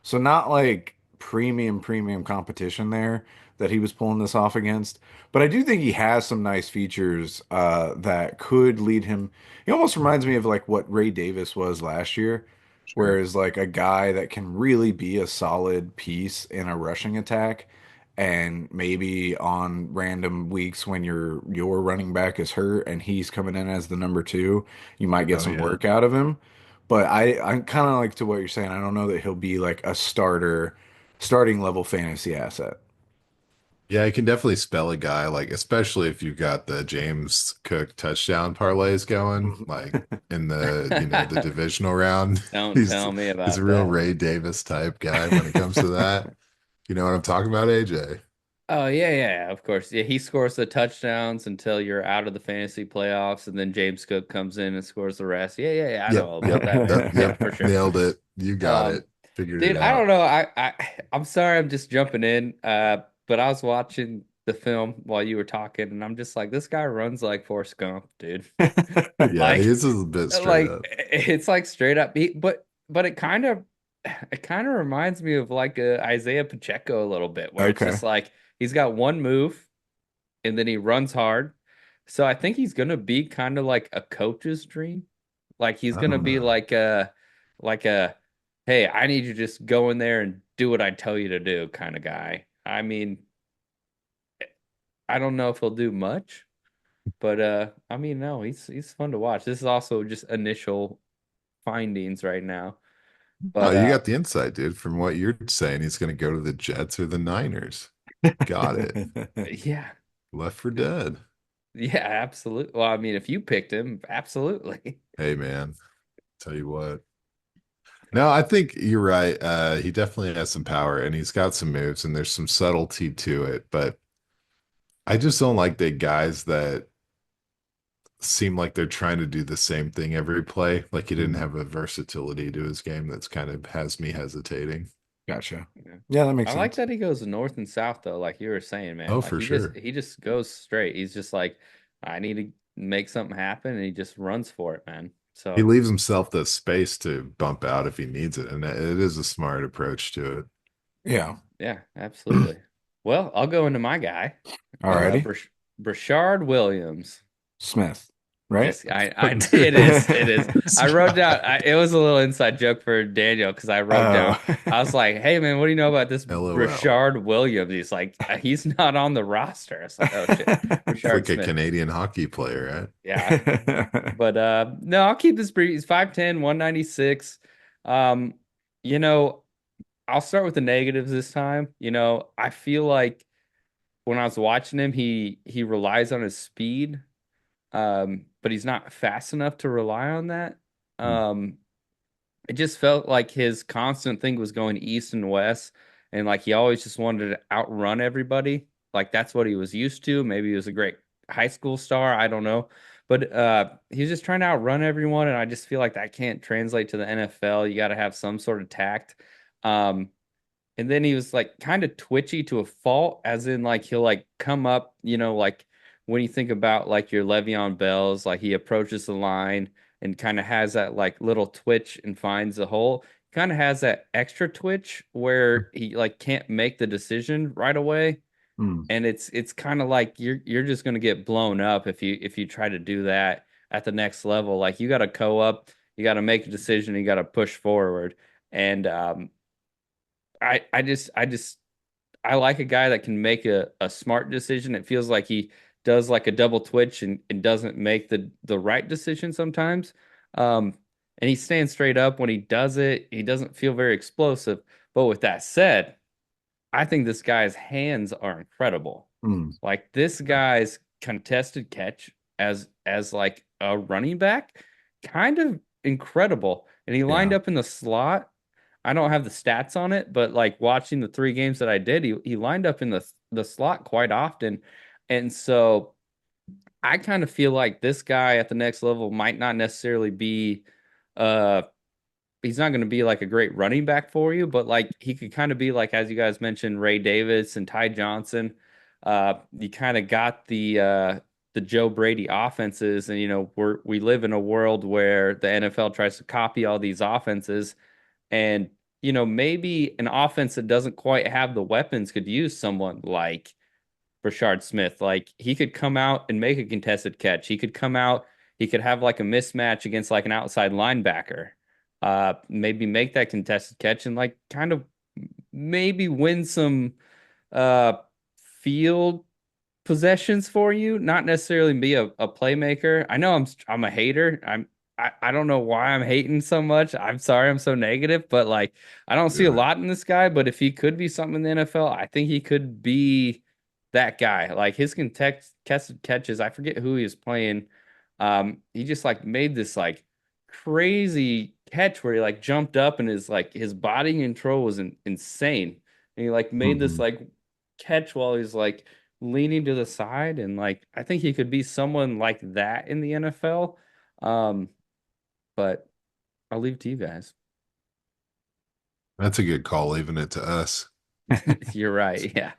So not like premium competition there that he was pulling this off against. But I do think he has some nice features that could lead him. He almost reminds me of like what Ray Davis was last year, Sure. whereas like a guy that can really be a solid piece in a rushing attack. And maybe on random weeks when your running back is hurt and he's coming in as the number two, you might get Oh some yeah. work out of him. But I'm kind of like to what you're saying. I don't know that he'll be like a starting level fantasy asset. Yeah, I can definitely spell a guy, like especially if you've got the James Cook touchdown parlays going, like in the divisional round. Don't He's tell me he's a about real that. Ray Davis type guy when it comes to that. You know what I'm talking about, AJ? Oh yeah, of course. Yeah, he scores the touchdowns until you're out of the fantasy playoffs, and then James Cook comes in and scores the rest. Yeah. I know Yep, all about yep, that, man. Yeah, yep. for sure. Nailed it. You got Um, it. Figured it dude, I don't out. know. I'm sorry, I'm just jumping in. But I was watching the film while you were talking, and I'm just like, this guy runs like Forrest Gump, dude. Yeah, he Like, is a bit straight like up. it's like straight up. But it kind of reminds me of like Isaiah Pacheco a little bit, where it's Okay. just like he's got one move and then he runs hard. So I think he's gonna be kind of like a coach's dream. Like he's I gonna don't be know. like a hey, I need you to just go in there and do what I tell you to do kind of guy. I mean, I don't know if he'll do much, but I mean, no, he's fun to watch. This is also just initial findings right now. Oh, But you got the insight, dude. From what you're saying, he's going to go to the Jets or the Niners. Got it. yeah, Left for dead. yeah, absolutely. Well, I mean, if you picked him, absolutely. Hey, man. Tell you what. No, I think you're right. He definitely has some power and he's got some moves and there's some subtlety to it. But I just don't like the guys that seem like they're trying to do the same thing every play. Like he didn't Hmm, have a versatility to his game that's kind of has me hesitating. gotcha. Yeah. Yeah, that makes I like sense. that he goes north and south though, like you were saying, man. Oh, Like for he just sure. he just goes straight. He's just like, I need to make something happen, and he just runs for it, man. He So leaves himself the space to bump out if he needs it. And it is a smart approach to it. Yeah. yeah, absolutely. Well, I'll go into my guy, uh, Alrighty. Brashard Williams. Smith, right? Just it is. I wrote down. It was a little inside joke for Daniel because I wrote down. Oh. I was like, "Hey man, what do you know about this LOL. Brashard Williams?" He's like, "He's not on the roster." I was like, "Oh shit, It's Brashard like a Smith." Canadian hockey player, right? Yeah, but no, I'll keep this brief. He's 5'10", 196. Um, you know, I'll start with the negatives this time. I feel like when I was watching him, he relies on his speed, but he's not fast enough to rely on that. Um, it just felt like his constant thing was going east and west, and like he always just wanted to outrun everybody. Like that's what he was used to. Maybe he was a great high school star. I don't know. But he's just trying to outrun everyone, and I just feel like that can't translate to the NFL. You got to have some sort of tact. Um, and then he was like kind of twitchy to a fault, as in like he'll like come up, like when you think about like your Le'Veon Bells, like he approaches the line and kind of has that like little twitch and finds the hole. Kind of has that extra twitch where he like can't make the decision right away. Hmm. And it's kind of like you're just gonna get blown up if you try to do that at the next level. Like you gotta go up, you gotta make a decision, you gotta push forward. And I like a guy that can make a smart decision. It feels like he does like a double twitch and doesn't make the right decision sometimes. And he stands straight up when he does it. He doesn't feel very explosive. But with that said, I think this guy's hands are incredible. Mm, Like this guy's contested catch as like a running back, kind of incredible. And he lined yeah. up in the slot. I don't have the stats on it, but like watching the three games that I did, he lined up in the slot quite often. And so I kind of feel like this guy at the next level might not necessarily be uh he's not going to be like a great running back for you, but like he could kind of be like, as you guys mentioned, Ray Davis and Ty Johnson. You kind of got the Joe Brady offenses, and we live in a world where the NFL tries to copy all these offenses, and maybe an offense that doesn't quite have the weapons could use someone like Brashard Smith. Like he could come out and make a contested catch. He could come out, he could have like a mismatch against like an outside linebacker. Maybe make that contested catch and like kind of maybe win some uh field possessions for you, not necessarily be a playmaker. I know I'm a hater. I don't know why I'm hating so much. I'm sorry I'm so negative, but like I don't see a Yeah. lot in this guy, but if he could be something in the NFL, I think he could be that guy. Like his contested catches, I forget who he was playing. He just like made this like crazy catch where he like jumped up and his body control was insane. And he like made this Mhm. like catch while he's like leaning to the side, and like I think he could be someone like that in the NFL. Um, but I'll leave it to you guys. That's a good call, leaving it to us. You're right. Yeah.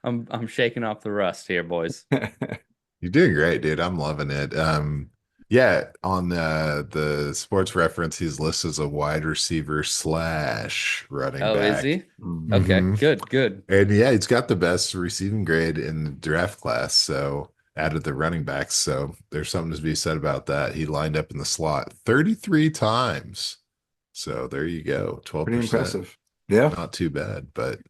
I'm shaking off the rust here, boys. You're doing great, dude. I'm loving it. Yeah, on the sports reference, he's listed as a wide receiver slash running Oh, is back. he? Mm. Okay, hmm good, good. And yeah, he's got the best receiving grade in the draft class. So out of the running backs. So there's something to be said about that. He lined up in the slot 33 times. So there you go. Pretty 12%. impressive. Yeah. Not too bad, but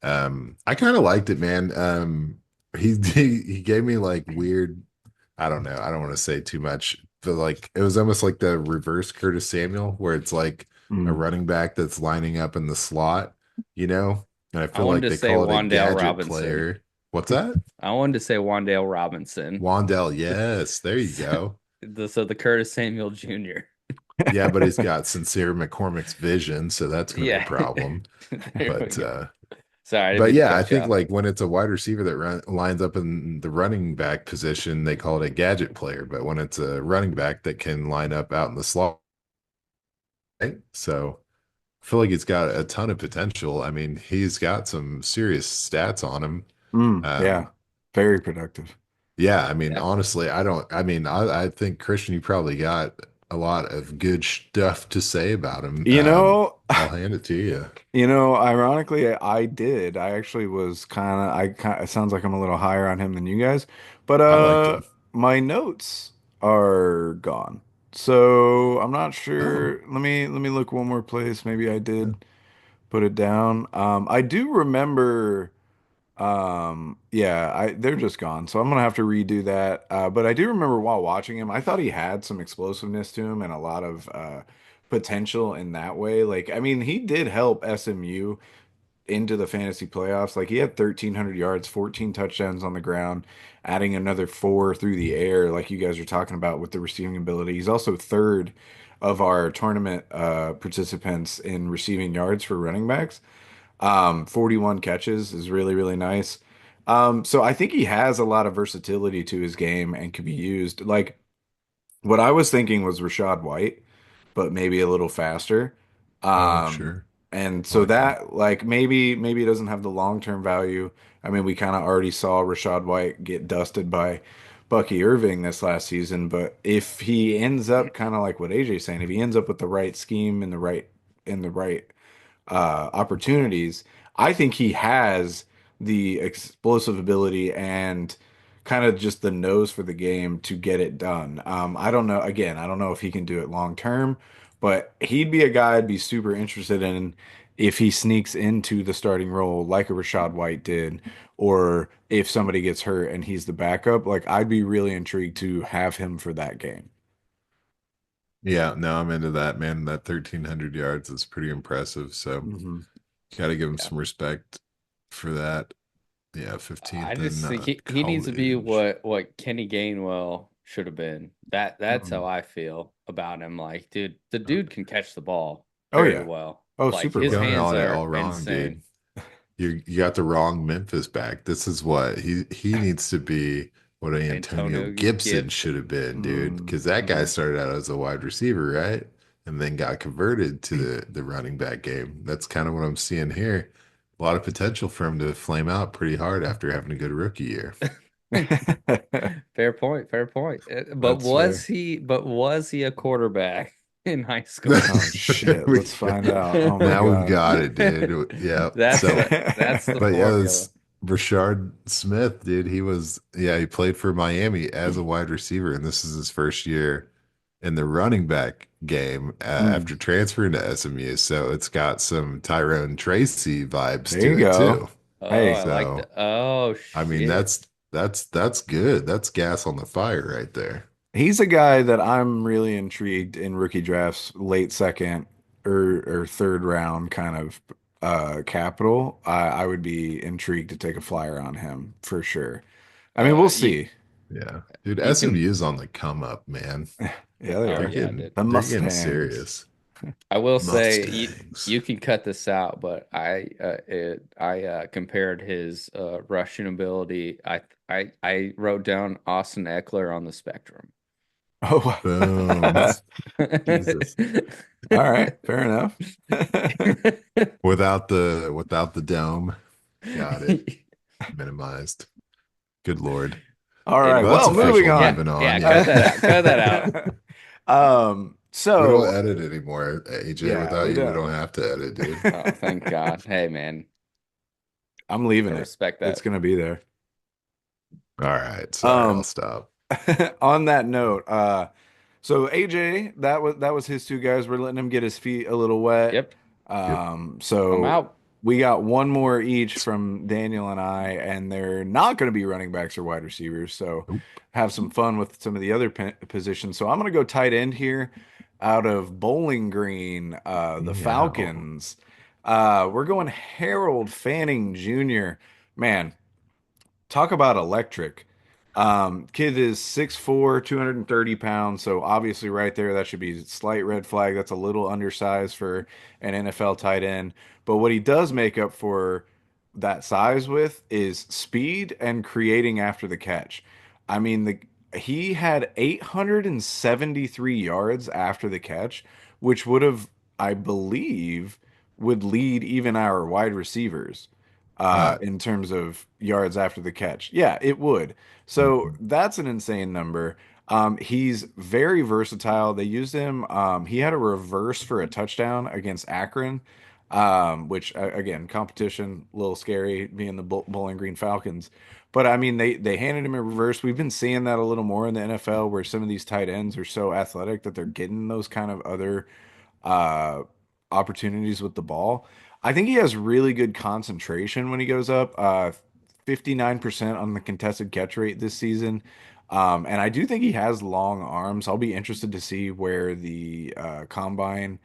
I kind of liked it, man. He gave me like weird, I don't know, I don't want to say too much, but like it was almost like the reverse Curtis Samuel, where it's like a Mm. running back that's lining up in the slot, you know? And I I feel wanted like to they say call it a Wandale gadget Robinson. player. What's that? I wanted to say Wandale Robinson. Wandell, yes, there you go. So the Curtis Samuel Jr. Yeah, but he's got sincere McCormick's vision, so that's going to be a Yeah. problem. There we But go. Sorry, I didn't But mean to yeah, I cut you think off. like when it's a wide receiver that lines up in the running back position, they call it a gadget player. But when it's a running back that can line up out in the slot, right? So I feel like he's got a ton of potential. I mean, he's got some serious stats on him. Mm. Yeah. Um, Very productive. yeah, I mean, Yeah. honestly, I think Christian, you probably got a lot of good stuff to say about him. You know, I'll hand it to you. ironically, I did. I actually was it sounds like I'm a little higher on him than you guys, but I liked him. my notes are gone. So I'm not Oh, sure. Let me look one more place. Maybe I yeah. did put it down. I do remember. Yeah, they're just gone, so I'm gonna have to redo that. But I do remember while watching him, I thought he had some explosiveness to him and a lot of potential in that way. Like, I mean, he did help SMU into the fantasy playoffs. Like, he had 1,300 yards, 14 touchdowns on the ground, adding another four through the air, like you guys are talking about with the receiving ability. He's also third of our tournament participants in receiving yards for running backs. 41 catches is really, really nice. So I think he has a lot of versatility to his game and could be used. Like what I was thinking was Rashad White, but maybe a little faster. Oh, Um, sure. and I so like him. that like maybe it doesn't have the long-term value. I mean, we kind of already saw Rashad White get dusted by Bucky Irving this last season, but if he ends up kind of like what AJ's saying, if he ends up with the right scheme and the right opportunities, I think he has the explosive ability and kind of just the nose for the game to get it done. I don't know. Again, I don't know if he can do it long term, but he'd be a guy I'd be super interested in if he sneaks into the starting role like a Rashad White did, or if somebody gets hurt and he's the backup, like I'd be really intrigued to have him for that game. Yeah, no, I'm into that, man. That 1,300 yards is pretty impressive. So Mhm. got to give him Yeah. some respect for that. Yeah, I 15th just in think he needs to be college. what Kenny Gainwell should have been. That's how Mhm. I feel about him. Like, dude, the dude can catch the ball Oh very yeah. well. Oh, Like super You're his well. going hands on it are all wrong, insane. dude. You got the wrong Memphis back. This is what he needs to be what Antonio Antonio Gibson should Gibson. have been, dude. Mm, Because that guy mm. started out as a wide receiver, right? And then got converted to the running back game. That's kind of what I'm seeing here. A lot of potential for him to flame out pretty hard after having a good rookie year. Fair point, fair point. But That's fair. was he a quarterback in high school? Oh shit. We- Let's find out. Oh my now we've God. got it, dude. Yeah. That's So the but yeah, formula. this Brashard Smith, dude, he played for Miami as a wide receiver, and this is his first year in the running back game Mm, after transferring to SMU. So it's got some Tyrone Tracy vibes there you to it go. too. Oh, I Hey, like So the oh I mean, shit. that's good. That's gas on the fire right there. he's a guy that I'm really intrigued in rookie drafts, late second or third round kind of capital. I would be intrigued to take a flyer on him for sure. I mean, we'll You see. Yeah, dude, you can SMU's on the come up, man. Yeah, they oh They're are. yeah, getting dude. The they're getting Mustangs. serious. I will say Mustangs. you can cut this out, but I compared his rushing ability. I wrote down Austin Eckler on the spectrum. Oh, Boom. Jesus. all right, fair enough. Without the dome. Got it. Minimized. Good Lord. All right, Well, that's well, Anyway, moving official. yeah, on. Moving on. yeah, cut that Yeah. out. Cut that out. We don't So edit anymore, AJ. yeah, Without we you, we don't. don't have to edit, dude. Oh, thank God. Hey, man, I'm leaving I it. respect It's that. gonna be there. All right. Sorry, I'll Um, stop. on that note, so AJ, that was his two guys. We're letting him get his feet a little wet. Yep, Yep. I'm So out. we got one more each from Daniel and I, and they're not going to be running backs or wide receivers. So Nope. have some fun with some of the other positions. So I'm going to go tight end here out of Bowling Green, the Meow. Falcons. We're going Harold Fanning Jr. Man, talk about electric. Kid is 6'4", 230 pounds. So obviously right there, that should be a slight red flag. That's a little undersized for an NFL tight end. But what he does make up for that size with is speed and creating after the catch. I mean, he had 873 yards after the catch, which would have, I believe, would lead even our wide receivers Uh, in terms of yards after the catch. Yeah, it would. So mhm. that's an insane number. He's very versatile. They used him. He had a reverse for a touchdown against Akron, which again, competition, a little scary being the Bowling Green Falcons. But I mean, they handed him a reverse. We've been seeing that a little more in the NFL, where some of these tight ends are so athletic that they're getting those kind of other uh, opportunities with the ball. I think he has really good concentration when he goes up. 59% on the contested catch rate this season. And I do think he has long arms. I'll be interested to see where the combine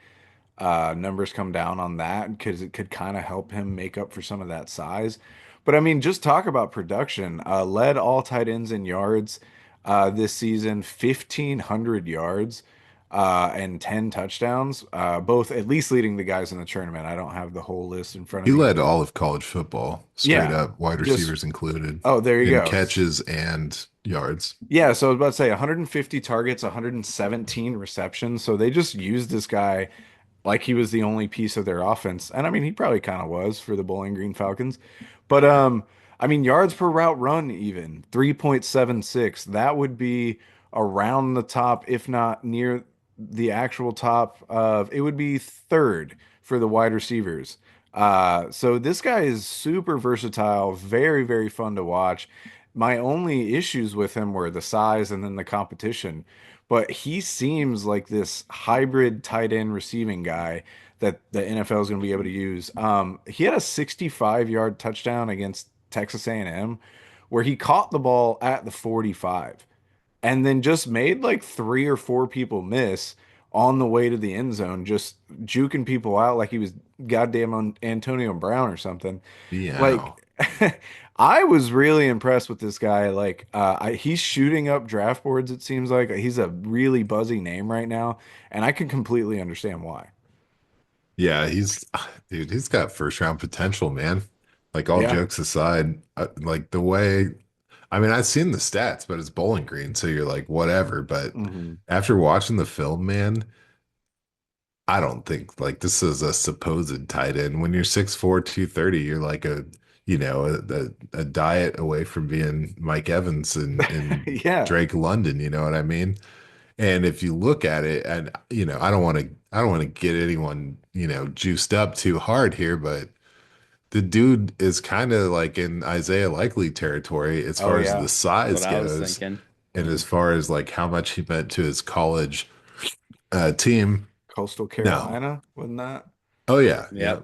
numbers come down on that because it could kind of help him make up for some of that size. But I mean, just talk about production. Led all tight ends in yards this season, 1,500 yards and 10 touchdowns, both at least leading the guys in the tournament. I don't have the whole list in front of He me, led but all of college football, straight yeah, up, wide just receivers included, oh, there you in go. catches and yards. Yeah, so I was about to say 150 targets, 117 receptions. So they just used this guy like he was the only piece of their offense. And I mean, he probably kind of was for the Bowling Green Falcons. But I mean, yards per route run even 3.76. That would be around the top, if not near the actual top of it would be third for the wide receivers. So this guy is super versatile, very, very fun to watch. My only issues with him were the size and then the competition. but he seems like this hybrid tight end receiving guy that the NFL is going to be able to use. He had a 65-yard touchdown against Texas A&M where he caught the ball at the 45 and then just made like three or four people miss on the way to the end zone, just juking people out like he was goddamn Antonio Brown or something. Meow. Like, I was really impressed with this guy. Like, he's shooting up draft boards, it seems like. He's a really buzzy name right now, and I can completely understand why. Yeah, dude, he's got first round potential, man. Like all Yeah. jokes aside, like the way, I mean, I've seen the stats, but it's Bowling Green, so you're like, whatever. But Hmm. after watching the film, man, I don't think like this is a supposed tight end. When you're 6'4", 230, you're like a diet away from being Mike Evans and Yeah. Drake London, you know what I mean? And if you look at it, and I don't want to get anyone, juiced up too hard here, but the dude is kind of like in Isaiah Likely territory as Oh, far as the yeah. That's what size I was goes, thinking. and Hmm. as far as like how much he meant to his college team. Coastal No, Carolina, wasn't that? oh yeah, yeah.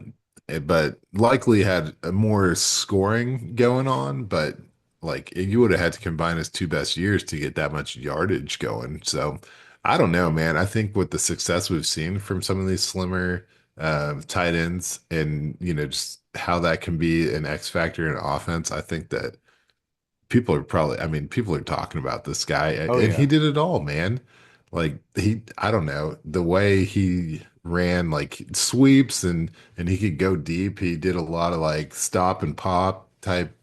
Yep. But likely had a more scoring going on, but like you would have had to combine his two best years to get that much yardage going. So I don't know, man. I think with the success we've seen from some of these slimmer tight ends and just how that can be an X factor in offense, I think that I mean, people are talking about this guy, Oh, and he yeah. did it all, man. Like I don't know, the way he ran like sweeps and he could go deep. He did a lot of like stop and pop type,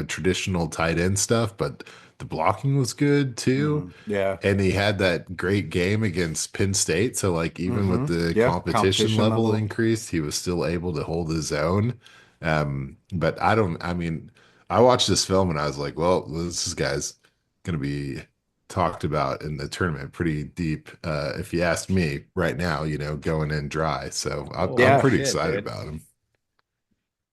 traditional tight end stuff, but the blocking was good too. Hmm. Yeah. And he had that great game against Penn State. So like even with Hmm. the Yeah. competition Competition level level. increased, he was still able to hold his own. But I mean, I watched this film and I was like, well, this guy's gonna be talked about in the tournament pretty deep, if you ask me right now, going in dry. So I'm Holy Yeah. pretty shit, excited dude. about him.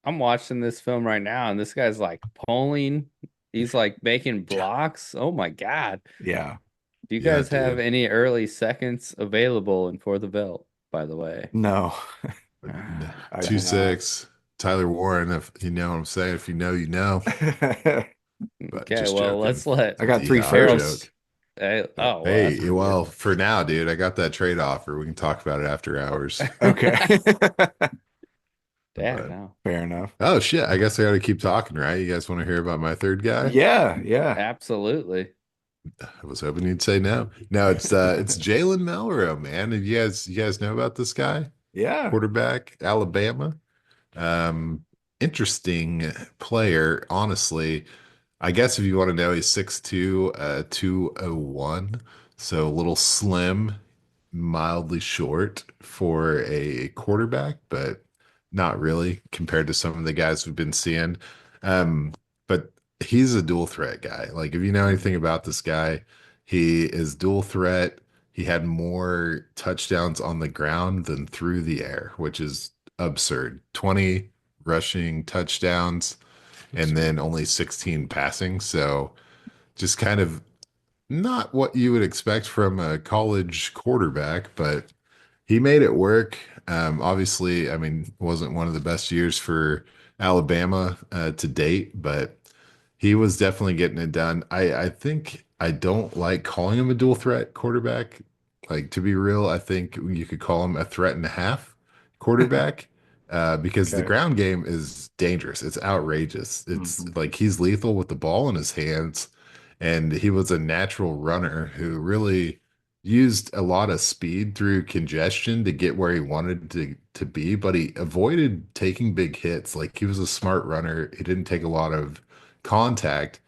I'm watching this film right now, and this guy's like pulling. He's like making blocks. Oh my God. Yeah. Do you Yeah, guys have dude. any early seconds available in For the Belt, by the way? No, I Two do not. six, Tyler Warren, if you know what I'm saying. If you know, you know. But Okay, just well, joking. let's let I It's a got three D-Hop Harold. firsts. joke. Oh, well, that's Hey, good. well, for now, dude, I got that trade offer. We can talk about it after hours. Okay. Damn, But no. Fair enough. oh shit, I guess I got to keep talking, right? You guys want to hear about my third guy? Yeah, yeah. Absolutely. I was hoping you'd say no. No, it's Jalen Milroe, man. And you guys know about this guy? Yeah. Quarterback, Alabama. Um, Interesting player, honestly. I guess if you want to know, he's 6'2", 201. So a little slim, mildly short for a quarterback, but not really compared to some of the guys we've been seeing. But he's a dual threat guy. Like if you know anything Mhm. about this guy, he is dual threat. He had more touchdowns on the ground than through the air, which is absurd. 20 rushing touchdowns and then only 16 passing. So just kind of not what you would expect from a college quarterback, but he made it work. Obviously, I mean, it wasn't one of the best years for Alabama to date, but he was definitely getting it done. I think I don't like calling him a dual threat quarterback. Like to be real, I think you could call him a threat and a half quarterback because the Okay. ground game is dangerous. It's outrageous. It's Hmm. like he's lethal with the ball in his hands, and he was a natural runner who really used a lot of speed through congestion to get where he wanted to be, but he avoided taking big hits. Like he was a smart runner. He didn't take a lot of contact,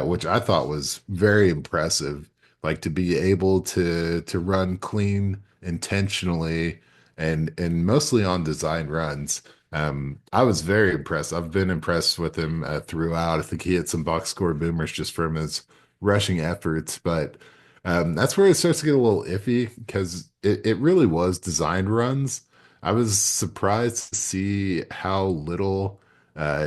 which I thought was very impressive. Like to be able to run clean intentionally and mostly on design runs. I was very impressed. I've been impressed with him throughout. I think he had some box score boomers just from his rushing efforts, but that's where it starts to get a little iffy because it really was designed runs. I was surprised to see how little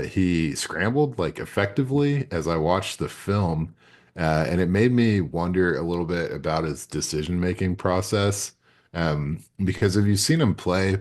he scrambled like effectively as I watched the film. And it made me wonder a little bit about his decision-making process. Because if you've seen him play,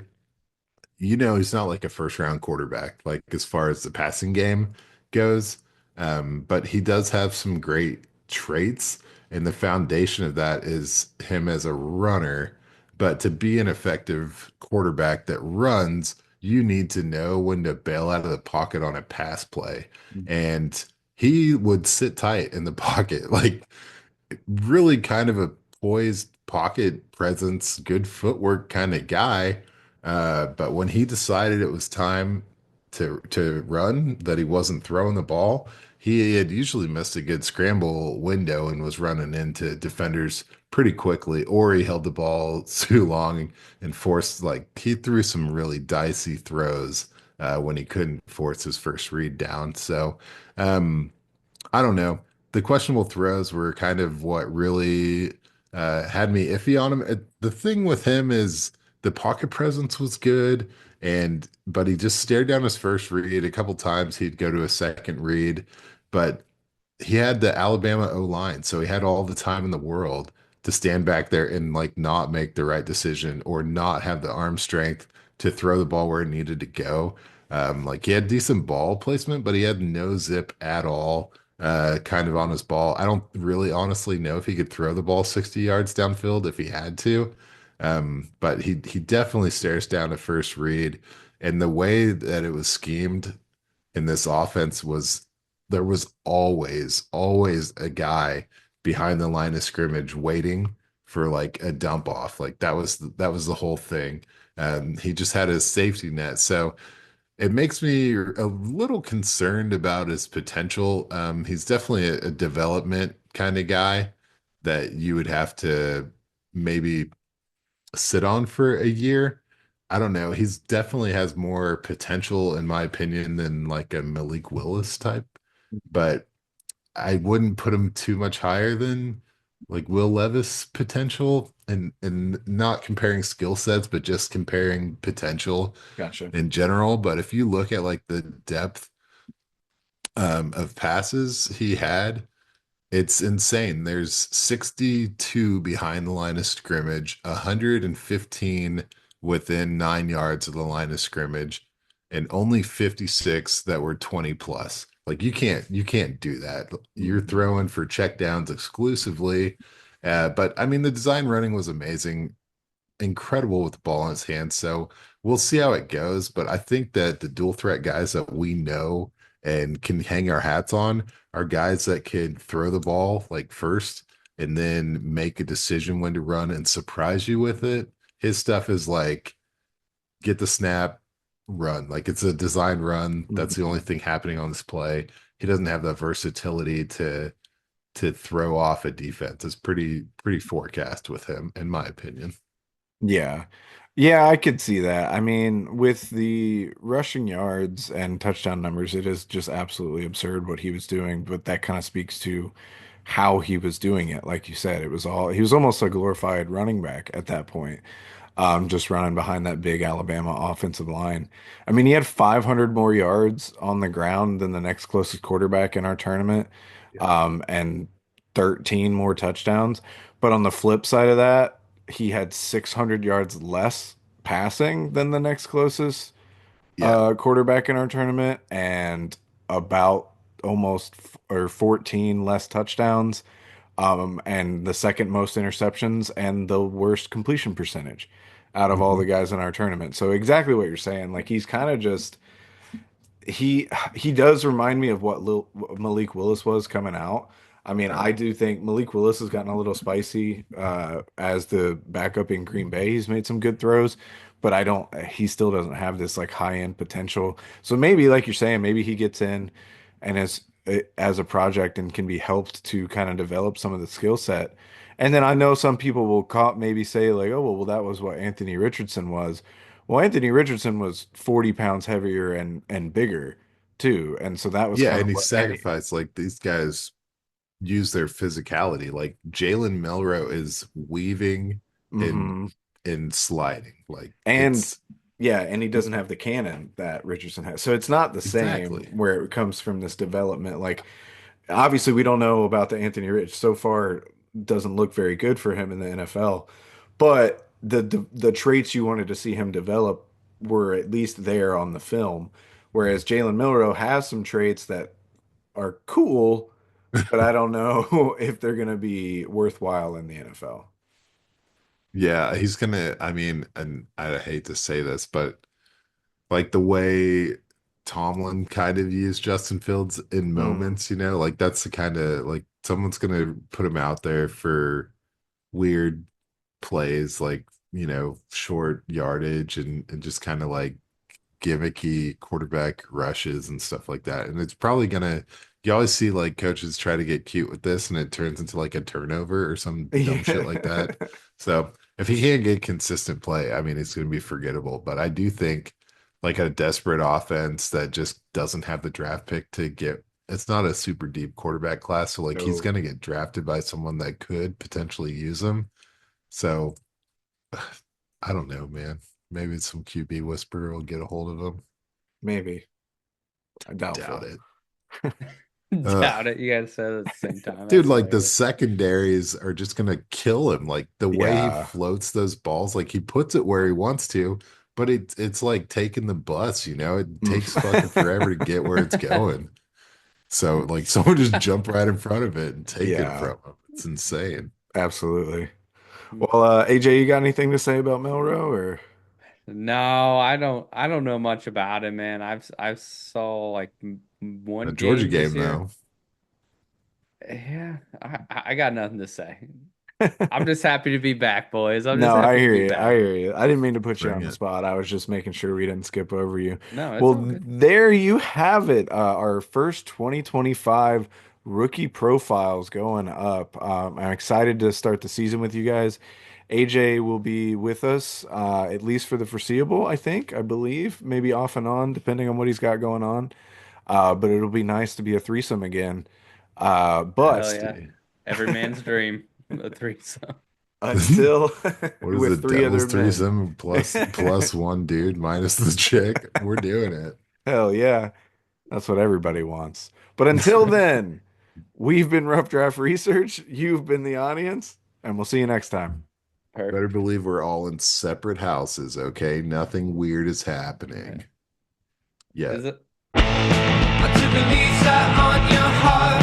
he's not like a first round quarterback, like as far as the passing game goes. But he does have some great traits, and the foundation of that is him as a runner. But to be an effective quarterback that runs, you need to know when to bail out of the pocket on a pass play. And he would sit tight in the pocket, like really kind of a poised pocket presence, good footwork kind of guy. But when he decided it was time to run, that he wasn't throwing the ball, he had usually missed a good scramble window and was running into defenders pretty quickly, or he held the ball too long and forced like he threw some really dicey throws when he couldn't force his first read down. So I don't know. The questionable throws were kind of what really had me iffy on him. The thing with him is the pocket presence was good, but he just stared down his first read. A couple times he'd go to a second read, but he had the Alabama O line, so he had all the time in the world to stand back there and like not make the right decision or not have the arm strength to throw the ball where it needed to go. Like he had decent ball placement, but he had no zip at all, kind of on his ball. I don't really honestly know if he could throw the ball 60 yards downfield if he had to. But he definitely stares down a first read. And the way that it was schemed in this offense was there was always a guy behind the line of scrimmage waiting for like a dump off. Like that was the whole thing. He just had his safety net. So it makes me a little concerned about his potential. He's definitely a development kind of guy that you would have to maybe sit on for a year. I don't know. He's definitely has more potential, in my opinion, than like a Malik Willis type, but I wouldn't put him too much higher than like Will Levis potential and not comparing skill sets, but just comparing potential Gotcha. in general. But if you look at like the depth of passes he had, it's insane. There's 62 behind the line of scrimmage, 115 within 9 yards of the line of scrimmage, and only 56 that were 20 plus. Like you can't do that. You're throwing for checkdowns exclusively. But I mean, the design running was amazing, incredible with the ball in his hands. So we'll see how it goes. But I think that the dual threat guys that we know and can hang our hats on are guys that can throw the ball like first and then make a decision when to run and surprise you with it. His stuff is like get the snap, run. Like it's a design run. That's the only thing happening on this play. He doesn't have the versatility to throw off a defense. It's pretty forecast with him, in my opinion. Yeah. Yeah, I could see that. I mean, with the rushing yards and touchdown numbers, it is just absolutely absurd what he was doing, but that kind of speaks to how he was doing it. Like you said, he was almost a glorified running back at that point. Just running behind that big Alabama offensive line. I mean, he had 500 more yards on the ground than the next closest quarterback in our tournament, and 13 more touchdowns. But on the flip side of that, he had 600 yards less passing than the next closest Yeah. quarterback in our tournament, and about almost or 14 less touchdowns, and the second most interceptions and the worst completion percentage out of all Mhm. the guys in our tournament. So exactly what you're saying. Like he's kind of just he does remind me of what Malik Willis was coming out. I mean, I do think Malik Willis has gotten a little spicy as the backup in Green Bay. He's made some good throws, but I don't. He still doesn't have this like high end potential. So maybe, like you're saying, maybe he gets in and as a project and can be helped to kind of develop some of the skill set. And then I know some people will maybe say like, oh well, that was what Anthony Richardson was. Well, Anthony Richardson was 40 pounds heavier and bigger too. And so that was Yeah, kind and of he what, sacrificed like these guys use their physicality. Like Jalen Milroe is weaving and hmm and sliding. Like And it's yeah, and he doesn't have the cannon that Richardson has. So it's not the same exactly. where it comes from this development. Like Obviously, we don't know about the Anthony Rich. So far, doesn't look very good for him in the NFL. But the traits you wanted to see him develop were at least there on the film. Whereas Jalen Milroe has some traits that are cool, but I don't know if they're going to be worthwhile in the NFL. Yeah, he's gonna, I mean, and I hate to say this, but like the way Tomlin kind of used Justin Fields in Mm. moments, like that's the kind of like someone's gonna put him out there for weird plays, like, short yardage and just kind of like gimmicky quarterback rushes and stuff like that. And it's probably gonna, you always see like coaches try to get cute with this and it turns into like a turnover or some dumb shit like that. Yeah. So if he can't get consistent play, I mean, it's gonna be forgettable. But I do think like a desperate offense that just doesn't have the draft pick to get, it's not a super deep quarterback class. So like he's No, gonna get drafted by someone that could potentially use him. So I don't know, man. Maybe some QB whisperer will get a hold of him. maybe. Doubt Doubtful. it. Doubt it. You guys said it at the same time. Dude, That's like the hilarious. secondaries are just gonna kill him. Like the way he Yeah. floats those balls, like he puts it where he wants to, but it's like taking the bus, It Mm. takes fucking forever to get where it's going. So like someone just jump right in front of it and take it Yeah, from him. It's insane. absolutely. Well, AJ, you got anything to say about Melrose or? No, I don't know much about him, man. I've saw like A one Georgia game this game year. though. Yeah, I got nothing to say. I'm just happy to be back, boys. I'm just No, I happy to hear be you. I back. hear you. I didn't mean to put you Bring on the it. spot. I was just making sure we didn't skip over you. No, it's Well, all good. there you have it. Our first 2025 rookie profiles going up. I'm excited to start the season with you guys. AJ will be with us at least for the foreseeable, I believe, maybe off and on, depending on what he's got going on. But it'll be nice to be a threesome again. Hell But yeah. Dynasty. Every man's dream, a threesome. until What is with it? three Devil's other men. threesome plus one dude minus the chick. We're doing it. Hell yeah. That's what everybody wants. But until then, we've been Rough Draft Research. You've been the audience, and we'll see you next time. Better Perfect. believe we're all in separate houses, okay? Nothing weird is happening Is yet. it? I took a lease out on your heart.